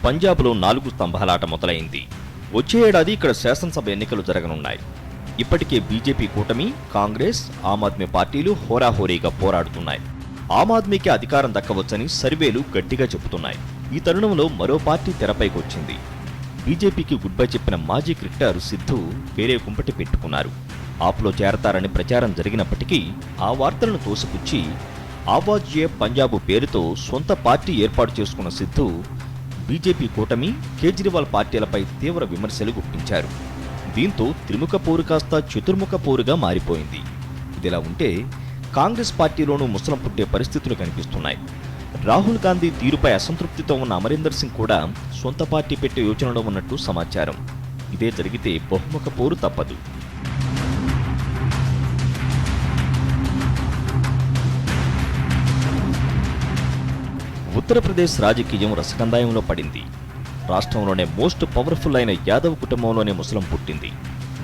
పంజాబ్లో 4 స్తంభాలాట మొదలైంది. వచ్చే ఏడాది ఇక్కడ శాసనసభ ఎన్నికలు జరగనున్నాయి. ఇప్పటికే బీజేపీ కూటమి, కాంగ్రెస్, ఆమ్ ఆద్మీ పార్టీలు హోరాహోరీగా పోరాడుతున్నాయి. ఆమ్ ఆద్మీకి అధికారం దక్కవచ్చని సర్వేలు గట్టిగా చెబుతున్నాయి. ఈ తరుణంలో మరో పార్టీ తెరపైకొచ్చింది. బీజేపీకి గుడ్ బై చెప్పిన మాజీ క్రికెటర్ సిద్ధు వేరే కుంపటి పెట్టుకున్నారు. ఆప్లో చేరతారని ప్రచారం జరిగినప్పటికీ ఆ వార్తలను తోసిపుచ్చి ఆవాజ్ ఏ పంజాబ్ పేరుతో సొంత పార్టీ ఏర్పాటు చేసుకున్న సిద్ధు బీజేపీ కూటమి, కేజ్రీవాల్ పార్టీలపై తీవ్ర విమర్శలు గుప్పించారు. దీంతో త్రిముఖ పోరు కాస్త చతుర్ముఖ పోరుగా మారిపోయింది. ఇదిలా ఉంటే కాంగ్రెస్ పార్టీలోనూ ముసలం పుట్టే పరిస్థితులు కనిపిస్తున్నాయి. రాహుల్ గాంధీ తీరుపై అసంతృప్తితో ఉన్న అమరీందర్ సింగ్ కూడా సొంత పార్టీ పెట్టే యోచనలో ఉన్నట్టు సమాచారం. ఇదే జరిగితే బహుముఖ పోరు తప్పదు. ఉత్తరప్రదేశ్ రాజకీయం రసకందాయంలో పడింది. రాష్ట్రంలోనే మోస్ట్ పవర్ఫుల్ అయిన యాదవ్ కుటుంబంలోనే ముసలం పుట్టింది.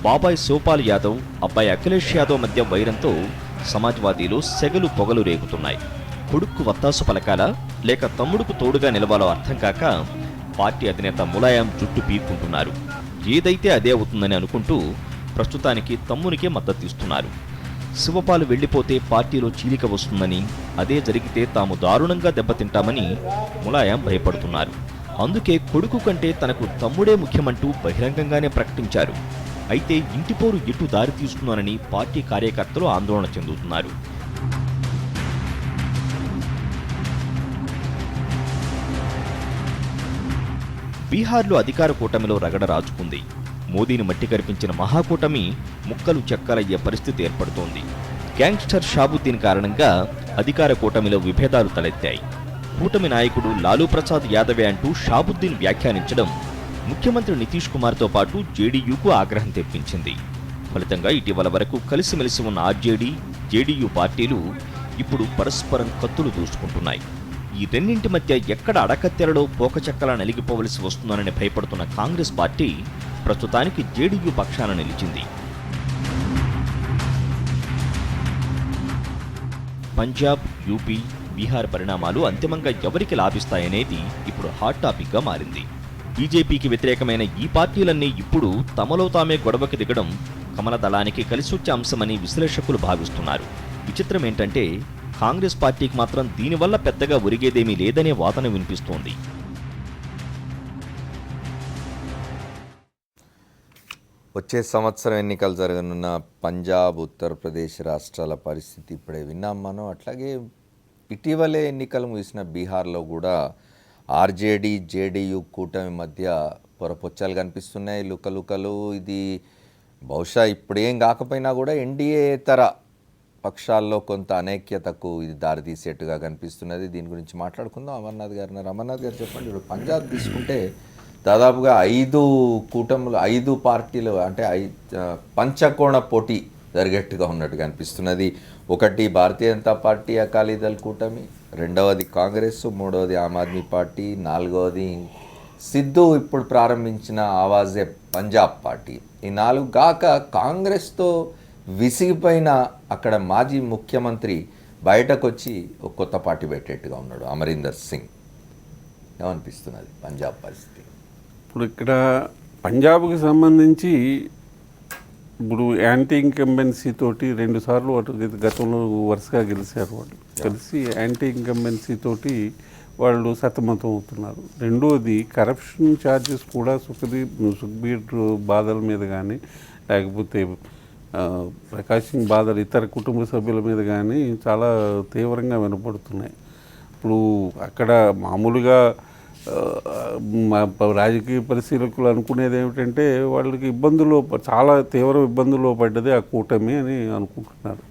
బాబాయ్ శివపాల్ యాదవ్, అబ్బాయి అఖిలేష్ యాదవ్ మధ్య వైరంతో సమాజ్వాదీలో సెగలు పొగలు రేగుతున్నాయి. కొడుక్కు వత్తాసు పలకాలా లేక తమ్ముడుకు తోడుగా నిలవాలో అర్థం కాక పార్టీ అధినేత ములాయం జుట్టు పీక్కుంటున్నారు. ఏదైతే అదే అవుతుందని అనుకుంటూ ప్రస్తుతానికి తమ్మునికే మద్దతిస్తున్నారు. శివపాల్ వెళ్లిపోతే పార్టీలో చీలిక వస్తుందని, అదే జరిగితే తాము దారుణంగా దెబ్బతింటామని ములాయం భయపడుతున్నారు. అందుకే కొడుకు కంటే తనకు తమ్ముడే ముఖ్యమంటూ బహిరంగంగానే ప్రకటించారు. అయితే ఇంటిపోరు ఎటు దారి తీస్తుందోనని పార్టీ కార్యకర్తలు ఆందోళన చెందుతున్నారు. బీహార్లో అధికార కూటమిలో రగడ రాజుకుంది. మోదీని మట్టి కరిపించిన మహాకూటమి ముక్కలు చెక్కలయ్యే పరిస్థితి ఏర్పడుతోంది. గ్యాంగ్స్టర్ షాబుద్దీన్ కారణంగా అధికార కూటమిలో విభేదాలు తలెత్తాయి. కూటమి నాయకుడు లాలూ ప్రసాద్ యాదవే అంటూ షాబుద్దీన్ వ్యాఖ్యానించడం ముఖ్యమంత్రి నితీష్ కుమార్తో పాటు జేడీయూకు ఆగ్రహం తెప్పించింది. ఫలితంగా ఇటీవల వరకు కలిసిమెలిసి ఉన్న ఆర్జేడీ, జేడీయూ పార్టీలు ఇప్పుడు పరస్పరం కత్తులు దూసుకుంటున్నాయి. ఈ రెండింటి మధ్య ఎక్కడ అడకత్తెరలో పోకచెక్కలా నలిగిపోవలసి వస్తుందనని భయపడుతున్న కాంగ్రెస్ పార్టీ ప్రస్తుతానికి జేడీయూ పక్షాన నిలిచింది. పంజాబ్, యూపీ, బీహార్ పరిణామాలు అంతిమంగా ఎవరికి లాభిస్తాయనేది ఇప్పుడు హాట్ టాపిక్గా మారింది. బీజేపీకి వ్యతిరేకమైన ఈ పార్టీలన్నీ ఇప్పుడు తమలో తామే గొడవకి దిగడం కమల దళానికి కలిసొచ్చే అంశమని విశ్లేషకులు భావిస్తున్నారు. విచిత్రం ఏంటంటే కాంగ్రెస్ పార్టీకి మాత్రం దీనివల్ల పెద్దగా ఒరిగేదేమీ లేదనే వాదన వినిపిస్తోంది. వచ్చే సంవత్సరం ఎన్నికలు జరగనున్న పంజాబ్, ఉత్తరప్రదేశ్ రాష్ట్రాల పరిస్థితి ఇప్పుడే విన్నాం మనం. అట్లాగే ఇటీవలే ఎన్నికలు ముగిసిన బీహార్లో కూడా ఆర్జేడీ, జేడీయూ కూటమి మధ్య పొరపొచ్చాలు కనిపిస్తున్నాయి, లుకలుకలు. ఇది బహుశా ఇప్పుడేం కాకపోయినా కూడా ఎన్డీఏతర పక్షాల్లో కొంత అనైక్యతకు ఇది దారితీసేట్టుగా కనిపిస్తున్నది. దీని గురించి మాట్లాడుకుందాం. అమర్నాథ్ గారు, అమర్నాథ్ గారు చెప్పండి. ఇప్పుడు పంజాబ్ తీసుకుంటే దాదాపుగా 5 కూటములు, 5 పార్టీలు అంటే పంచకోణ పోటీ జరిగేట్టుగా ఉన్నట్టుగా అనిపిస్తున్నది. ఒకటి భారతీయ జనతా పార్టీ అకాలీదళ్ కూటమి, రెండవది కాంగ్రెస్, మూడవది ఆమ్ ఆద్మీ పార్టీ, నాలుగవది సిద్ధు ఇప్పుడు ప్రారంభించిన ఆవాజే పంజాబ్ పార్టీ. ఈ 4 గాక కాంగ్రెస్తో విసిగిపోయిన అక్కడ మాజీ ముఖ్యమంత్రి బయటకు వచ్చి ఒక కొత్త పార్టీ పెట్టేట్టుగా ఉన్నాడు, అమరీందర్ సింగ్. ఏమనిపిస్తున్నది పంజాబ్ పరిస్థితి? ఇప్పుడు ఇక్కడ పంజాబ్కి సంబంధించి ఇప్పుడు యాంటీ ఇంకంబెన్సీ తోటి 2 సార్లు గతంలో వరుసగా గెలిచారు. వాళ్ళు కలిసి యాంటీ ఇంకంబెన్సీ తోటి వాళ్ళు సతమతం అవుతున్నారు. రెండోది కరప్షన్ ఛార్జెస్ కూడా సుఖ్బీర్ బాదల్ మీద కానీ లేకపోతే ప్రకాష్ సింగ్ బాదల్ ఇతర కుటుంబ సభ్యుల మీద కానీ చాలా తీవ్రంగా వినపడుతున్నాయి. ఇప్పుడు అక్కడ మామూలుగా రాజకీయ పరిశీలకులు అనుకునేది ఏమిటంటే వాళ్ళకి చాలా తీవ్ర ఇబ్బందుల్లో పడ్డది ఆ కూటమి అని అనుకుంటున్నారు.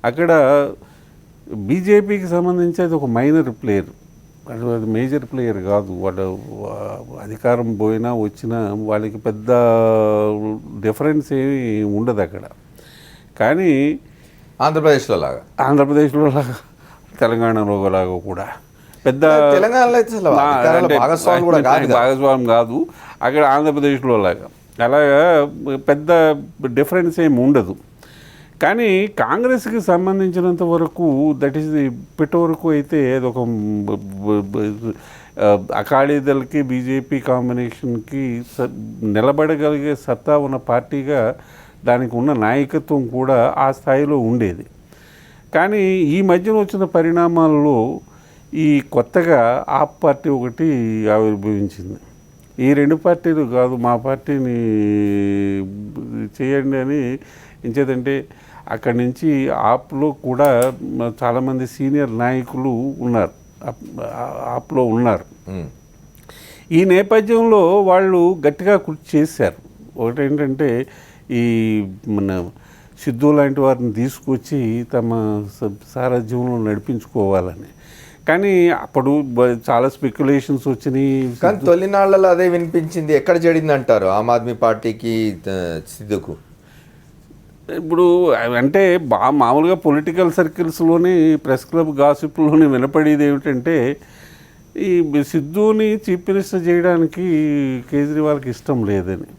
అక్కడ బీజేపీకి సంబంధించి అది ఒక మైనర్ ప్లేయర్, అది మేజర్ ప్లేయర్ కాదు. వాళ్ళు అధికారం పోయినా వచ్చినా వాళ్ళకి పెద్ద డిఫరెన్స్ ఏమి ఉండదు అక్కడ. కానీ ఆంధ్రప్రదేశ్లో లాగా తెలంగాణలో లాగా కూడా పెద్ద భాగస్వామ్యం కాదు. అక్కడ ఆంధ్రప్రదేశ్లో లాగా అలాగా పెద్ద డిఫరెన్స్ ఏమి ఉండదు. కానీ కాంగ్రెస్కి సంబంధించినంత వరకు దట్ ఈస్ ఇప్పటి వరకు అయితే అది ఒక అకాలీదళకి బీజేపీ కాంబినేషన్కి నిలబడగలిగే సత్తా ఉన్న పార్టీగా దానికి ఉన్న నాయకత్వం కూడా ఆ స్థాయిలో ఉండేది. కానీ ఈ మధ్యన వచ్చిన పరిణామాల్లో ఈ కొత్తగా ఆప్ పార్టీ ఒకటి ఆవిర్భవించింది. ఈ రెండు పార్టీలు కాదు మా పార్టీని చేయండి అని ఎంచేదంటే అక్కడి నుంచి ఆప్లో కూడా చాలామంది సీనియర్ నాయకులు ఉన్నారు, ఆప్లో ఉన్నారు. ఈ నేపథ్యంలో వాళ్ళు గట్టిగా కృషి చేశారు. ఒకటేంటంటే ఈ మన సిద్ధు లాంటి వారిని తీసుకొచ్చి తమ సారథ్యంలో నడిపించుకోవాలని. కానీ అప్పుడు చాలా స్పెక్యులేషన్స్ వచ్చినాయి. కానీ తొలినాళ్లలో అదే వినిపించింది. ఎక్కడ జరిగింది అంటారు ఆమ్ ఆద్మీ పార్టీకి సిద్ధుకు? ఇప్పుడు అంటే మామూలుగా పొలిటికల్ సర్కిల్స్లోని ప్రెస్ క్లబ్ గాసిప్లోని వినపడేది ఏమిటంటే ఈ సిద్ధుని చీఫ్ మినిస్టర్ చేయడానికి కేజ్రీవాల్కి ఇష్టం లేదని,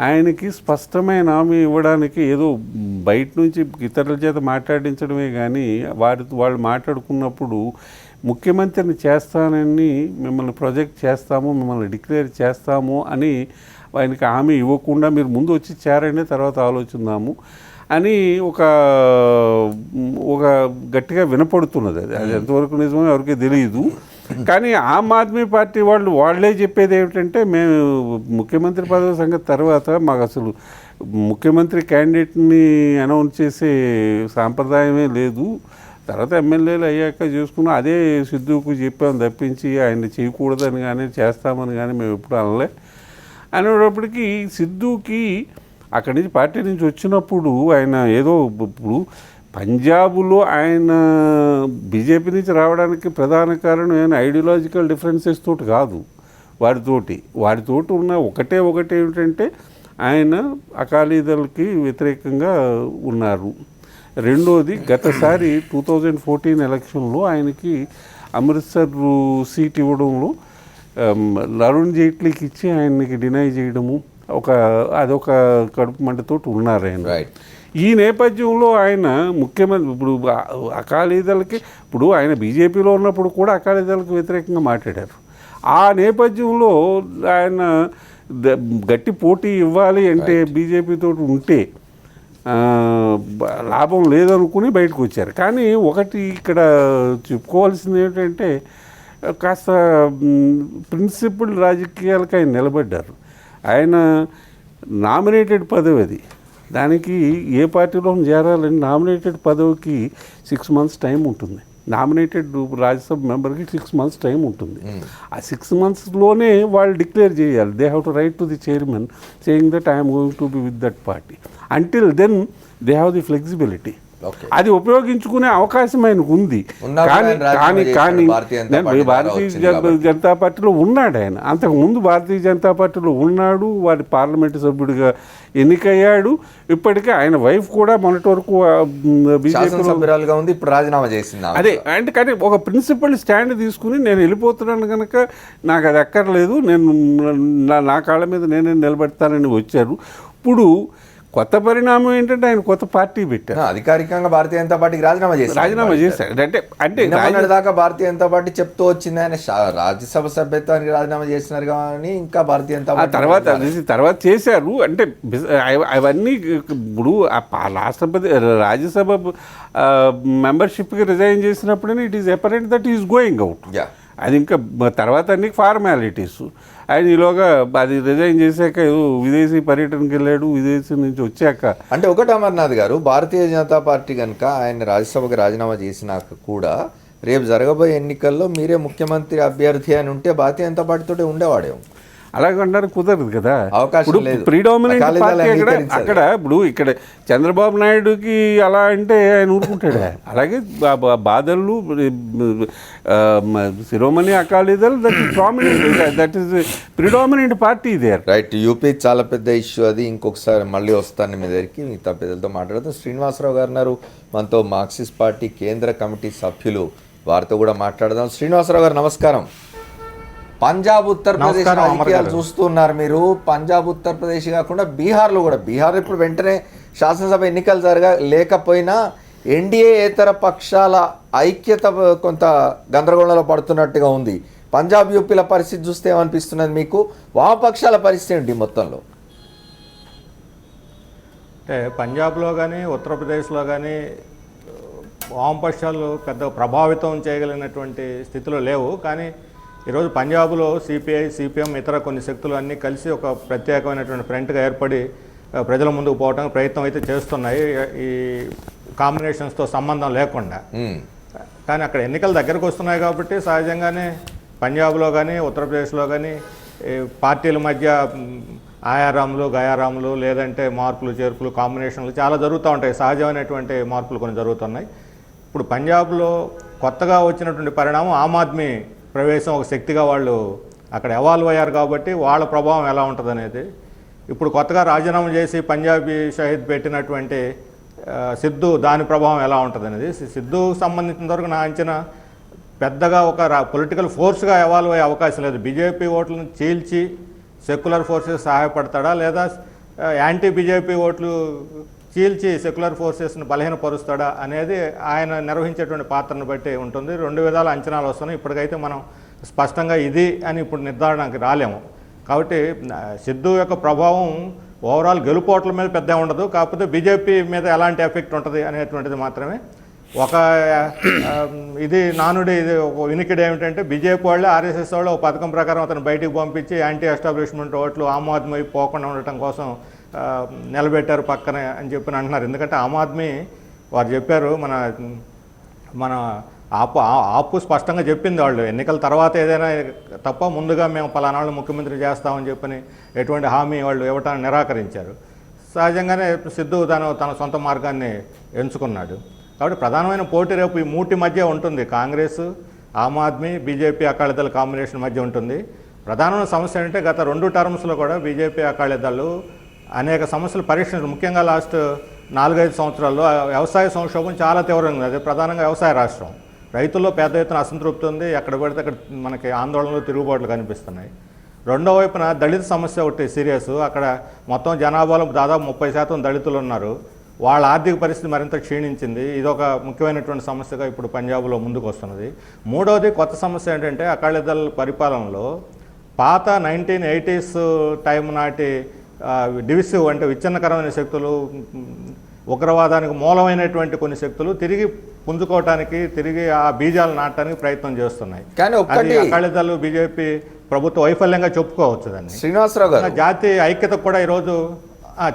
ఆయనకి స్పష్టమైన హామీ ఇవ్వడానికి ఏదో బయట నుంచి ఇతరుల చేత మాట్లాడించడమే కానీ వాళ్ళు మాట్లాడుకున్నప్పుడు ముఖ్యమంత్రిని చేస్తానని, మిమ్మల్ని ప్రొజెక్ట్ చేస్తాము, మిమ్మల్ని డిక్లేర్ చేస్తాము అని ఆయనకి హామీ ఇవ్వకుండా మీరు ముందు వచ్చి చేరండి తర్వాత ఆలోచిద్దాము అని ఒక గట్టిగా వినపడుతున్నది. అది ఎంతవరకు నిజమో ఎవరికి తెలియదు. కానీ ఆమ్ ఆద్మీ పార్టీ వాళ్ళే చెప్పేది ఏమిటంటే మేము ముఖ్యమంత్రి పదవి సంగతి తర్వాత మాకు అసలు ముఖ్యమంత్రి క్యాండిడేట్ని అనౌన్స్ చేసే సాంప్రదాయమే లేదు, తర్వాత ఎమ్మెల్యేలు అయ్యాక చేసుకున్నాం, అదే సిద్ధుకు చెప్పాము తప్పించి ఆయన చేయకూడదని కానీ చేస్తామని కానీ మేము ఎప్పుడు అనలే అనేటప్పటికీ సిద్ధుకి అక్కడి నుంచి పార్టీ నుంచి వచ్చినప్పుడు ఆయన ఏదో ఇప్పుడు పంజాబ్లో ఆయన బీజేపీ నుంచి రావడానికి ప్రధాన కారణం ఏమైనా ఐడియాలజికల్ డిఫరెన్సెస్ తోటి కాదు, వాడితోటి ఉన్న ఒకటే ఏమిటంటే ఆయన అకాలీదళకి వ్యతిరేకంగా ఉన్నారు. రెండోది గతసారి 2014 ఎలక్షన్లో ఆయనకి అమృత్సర్ సీట్ ఇవ్వడంలో అరుణ్ జైట్లీకి ఇచ్చి ఆయనకి డినై చేయడము అదొక కడుపు మంటతోటి ఉన్నారు ఆయన. ఈ నేపథ్యంలో ఆయన ముఖ్యమంత్రి ఇప్పుడు అకాలీదళకి ఇప్పుడు ఆయన బీజేపీలో ఉన్నప్పుడు కూడా అకాలీదళకి వ్యతిరేకంగా మాట్లాడారు. ఆ నేపథ్యంలో ఆయన గట్టి పోటీ ఇవ్వాలి అంటే బీజేపీతో ఉంటే లాభం లేదనుకుని బయటకు వచ్చారు. కానీ ఒకటి ఇక్కడ చెప్పుకోవాల్సింది ఏంటంటే కాస్త ప్రిన్సిపల్ రాజకీయాలకు ఆయన నిలబడ్డారు. ఆయన నామినేటెడ్ పదవి అది, దానికి ఏ పార్టీలో చేరాలని నామినేటెడ్ పదవికి 6 months టైం ఉంటుంది. నామినేటెడ్ రాజ్యసభ మెంబర్కి 6 months టైం ఉంటుంది. ఆ 6 monthsలోనే వాళ్ళు డిక్లేర్ చేయాలి. They have to write to the chairman saying that I'm going to be with that party. Until then they have the flexibility. అది ఉపయోగించుకునే అవకాశం ఆయనకు ఉంది. కానీ భారతీయ జనతా పార్టీలో ఉన్నాడు ఆయన. అంతకుముందు భారతీయ జనతా పార్టీలో ఉన్నాడు, వారి పార్లమెంటు సభ్యుడిగా ఎన్నికయ్యాడు. ఇప్పటికే ఆయన వైఫ్ కూడా మొన్నటి వరకు బీజేపీ సభ్యురాలుగా ఉంది, ఇప్పుడు రాజీనామా చేసింది. అదే అంటే కానీ ఒక ప్రిన్సిపల్ స్టాండ్ తీసుకుని నేను వెళ్ళిపోతున్నాను కనుక నాకు అది అక్కర్లేదు, నేను నా కాళ్ళ మీద నేనే నిలబెడతానని వచ్చారు. ఇప్పుడు కొత్త పరిణామం ఏంటంటే ఆయన కొత్త పార్టీ పెట్టారు. అధికారికంగా భారతీయ జనతా పార్టీకి రాజీనామా చేశారు. అంటే దాకా భారతీయ జనతా పార్టీ చెప్తూ వచ్చింది ఆయన రాజ్యసభ సభ్యత్వానికి రాజీనామా చేసినారు కానీ ఇంకా భారతీయ జనతా పార్టీ తర్వాత చేశారు. అంటే అవన్నీ ఇప్పుడు రాష్ట్రపతి రాజ్యసభ మెంబర్షిప్కి రిజైన్ చేసినప్పుడే it is apparent that is going out. అది ఇంకా తర్వాత అన్ని ఫార్మాలిటీస్. ఆయన ఈలోగా అది రిజైన్ చేశాక విదేశీ పర్యటనకి వెళ్ళాడు. విదేశీ నుంచి వచ్చాక అంటే ఒకటి అమర్నాథ్ గారు, భారతీయ జనతా పార్టీ కనుక ఆయన రాజ్యసభకు రాజీనామా చేసినాక కూడా రేపు జరగబోయే ఎన్నికల్లో మీరే ముఖ్యమంత్రి అభ్యర్థి అని ఉంటే భారతీయ జనతా పార్టీతో ఉండేవాడేమో. అలాగంటారు కుదరదు కదా. ఇప్పుడు ప్రీడామినెంట్ పార్టీ అక్కడ ఇప్పుడు ఇక్కడ చంద్రబాబు నాయుడుకి అలా అంటే ఆయన ఊరుకుంటాడు. అలాగే బాదళ్ళు Shiromani Akali Dal that is prominent, that is predominant party there. Right. UP చాలా పెద్ద ఇష్యూ అది. ఇంకొకసారి మళ్ళీ వస్తాను మీ దగ్గరికి, మిగతా పెద్దలతో మాట్లాడుతాం. శ్రీనివాసరావు గారు ఉన్నారు మనతో, మార్క్సిస్ట్ పార్టీ కేంద్ర కమిటీ సభ్యులు, వారితో కూడా మాట్లాడదాం. శ్రీనివాసరావు గారు నమస్కారం. పంజాబ్ ఉత్తరప్రదేశ్ రాజకీయాలు చూస్తున్నారు మీరు. పంజాబ్ ఉత్తరప్రదేశ్ కాకుండా బీహార్లో కూడా, బీహార్ ఇప్పుడు వెంటనే శాసనసభ ఎన్నికలు లేకపోయినా ఎన్డీఏ ఏతర పక్షాల ఐక్యత కొంత గందరగోళంలో పడుతున్నట్టుగా ఉంది. పంజాబ్ యూపీల పరిస్థితి చూస్తే ఏమనిపిస్తున్నది మీకు? వామపక్షాల పరిస్థితి ఏంటి మొత్తంలో? అంటే పంజాబ్లో కానీ ఉత్తరప్రదేశ్లో కానీ వామపక్షాలు పెద్ద ప్రభావితం చేయగలిగినటువంటి స్థితిలో లేవు. కానీ ఈరోజు పంజాబ్లో సిపిఐ, సిపిఎం, ఇతర కొన్ని శక్తులు అన్నీ కలిసి ఒక ప్రత్యేకమైనటువంటి ఫ్రంట్గా ఏర్పడి ప్రజల ముందుకు పోవడానికి ప్రయత్నం అయితే చేస్తున్నాయి, ఈ కాంబినేషన్స్తో సంబంధం లేకుండా. కానీ అక్కడ ఎన్నికలు దగ్గరకు వస్తున్నాయి కాబట్టి సహజంగానే పంజాబ్లో కానీ ఉత్తరప్రదేశ్లో కానీ పార్టీల మధ్య ఆయారాములు, గయారాములు, లేదంటే మార్పులు చేర్పులు, కాంబినేషన్లు చాలా జరుగుతూ ఉంటాయి. సహజమైనటువంటి మార్పులు కొన్ని జరుగుతున్నాయి. ఇప్పుడు పంజాబ్లో కొత్తగా వచ్చినటువంటి పరిణామం ఆమ్ ఆద్మీ ప్రవేశం, ఒక శక్తిగా వాళ్ళు అక్కడ ఎవాల్వ్ అయ్యారు కాబట్టి వాళ్ళ ప్రభావం ఎలా ఉంటుంది అనేది. ఇప్పుడు కొత్తగా రాజీనామా చేసి పంజాబీ షహీద్ పెట్టినటువంటి సిద్ధు, దాని ప్రభావం ఎలా ఉంటుంది అనేది. సిద్ధుకు సంబంధించిన వరకు నా అంచనా పెద్దగా ఒక పొలిటికల్ ఫోర్స్గా ఎవాల్వ్ అయ్యే అవకాశం లేదు. బీజేపీ ఓట్లను చీల్చి సెక్యులర్ ఫోర్సెస్ సహాయపడతాడా, లేదా యాంటీ బీజేపీ ఓట్లు చీల్చి సెక్యులర్ ఫోర్సెస్ని బలహీనపరుస్తాడా అనేది ఆయన నిర్వహించేటువంటి పాత్రను బట్టి ఉంటుంది. 2 విధాల అంచనాలు వస్తున్నాయి. ఇప్పటికైతే మనం స్పష్టంగా ఇది అని ఇప్పుడు నిర్ధారణకి రాలేము. కాబట్టి సిద్ధు యొక్క ప్రభావం ఓవరాల్ గెలుపోట్ల మీద పెద్ద ఉండదు. కాకపోతే బీజేపీ మీద ఎలాంటి ఎఫెక్ట్ ఉంటుంది అనేటువంటిది మాత్రమే. ఒక ఇది నానుడి, ఇది ఒక వినికిడి ఏమిటంటే బీజేపీ వాళ్ళు, ఆర్ఎస్ఎస్ వాళ్ళు ఒక పథకం ప్రకారం అతను బయటికి పంపించి యాంటీ ఎస్టాబ్లిష్మెంట్ ఓట్లు ఆమ్ ఆద్మీ పోకుండా ఉండటం కోసం నిలబెట్టారు పక్కనే అని చెప్పి అంటున్నారు. ఎందుకంటే ఆమ్ ఆద్మీ వారు చెప్పారు, మన ఆపు స్పష్టంగా చెప్పింది వాళ్ళు, ఎన్నికల తర్వాత ఏదైనా తప్ప ముందుగా మేము పలానాళ్ళు ముఖ్యమంత్రి చేస్తామని చెప్పని ఎటువంటి హామీ వాళ్ళు ఇవ్వటాన్ని నిరాకరించారు. సహజంగానే సిద్ధు తన సొంత మార్గాన్ని ఎంచుకున్నాడు. కాబట్టి ప్రధానమైన పోటీ రేపు ఈ మూటి మధ్య ఉంటుంది. కాంగ్రెస్, ఆమ్ ఆద్మీ, బీజేపీ అకాలీదళ కాంబినేషన్ మధ్య ఉంటుంది. ప్రధానమైన సమస్య ఏంటంటే గత 2 టర్మ్స్లో కూడా బీజేపీ అకాలీదళాలు అనేక సమస్యలు పరీక్షించారు. ముఖ్యంగా లాస్ట్ 4-5 సంవత్సరాల్లో వ్యవసాయ సంక్షోభం చాలా తీవ్రంగా ఉంది. అది ప్రధానంగా వ్యవసాయ రాష్ట్రం. రైతుల్లో పెద్ద ఎత్తున అసంతృప్తి ఉంది. ఎక్కడ పడితే అక్కడ మనకి ఆందోళనలు, తిరుగుబాట్లు కనిపిస్తున్నాయి. రెండో వైపున దళిత సమస్య ఒకటి సీరియస్. అక్కడ మొత్తం జనాభాలో దాదాపు 30% దళితులు ఉన్నారు. వాళ్ళ ఆర్థిక పరిస్థితి మరింత క్షీణించింది. ఇదొక ముఖ్యమైనటువంటి సమస్యగా ఇప్పుడు పంజాబ్లో ముందుకు వస్తున్నది. మూడవది కొత్త సమస్య ఏంటంటే అకాలీదళ పరిపాలనలో పాత 1980s టైం నాటి డివిసివ్, అంటే విచ్ఛిన్నకరమైన శక్తులు, ఉగ్రవాదానికి మూలమైనటువంటి కొన్ని శక్తులు తిరిగి పుంజుకోవటానికి, తిరిగి ఆ బీజాలు నాటడానికి ప్రయత్నం చేస్తున్నాయి. కానీ అకాలీదళ బీజేపీ ప్రభుత్వ వైఫల్యంగా చెప్పుకోవచ్చు దాన్ని. శ్రీనివాసరావు గారు, జాతీయ ఐక్యత కూడా ఈరోజు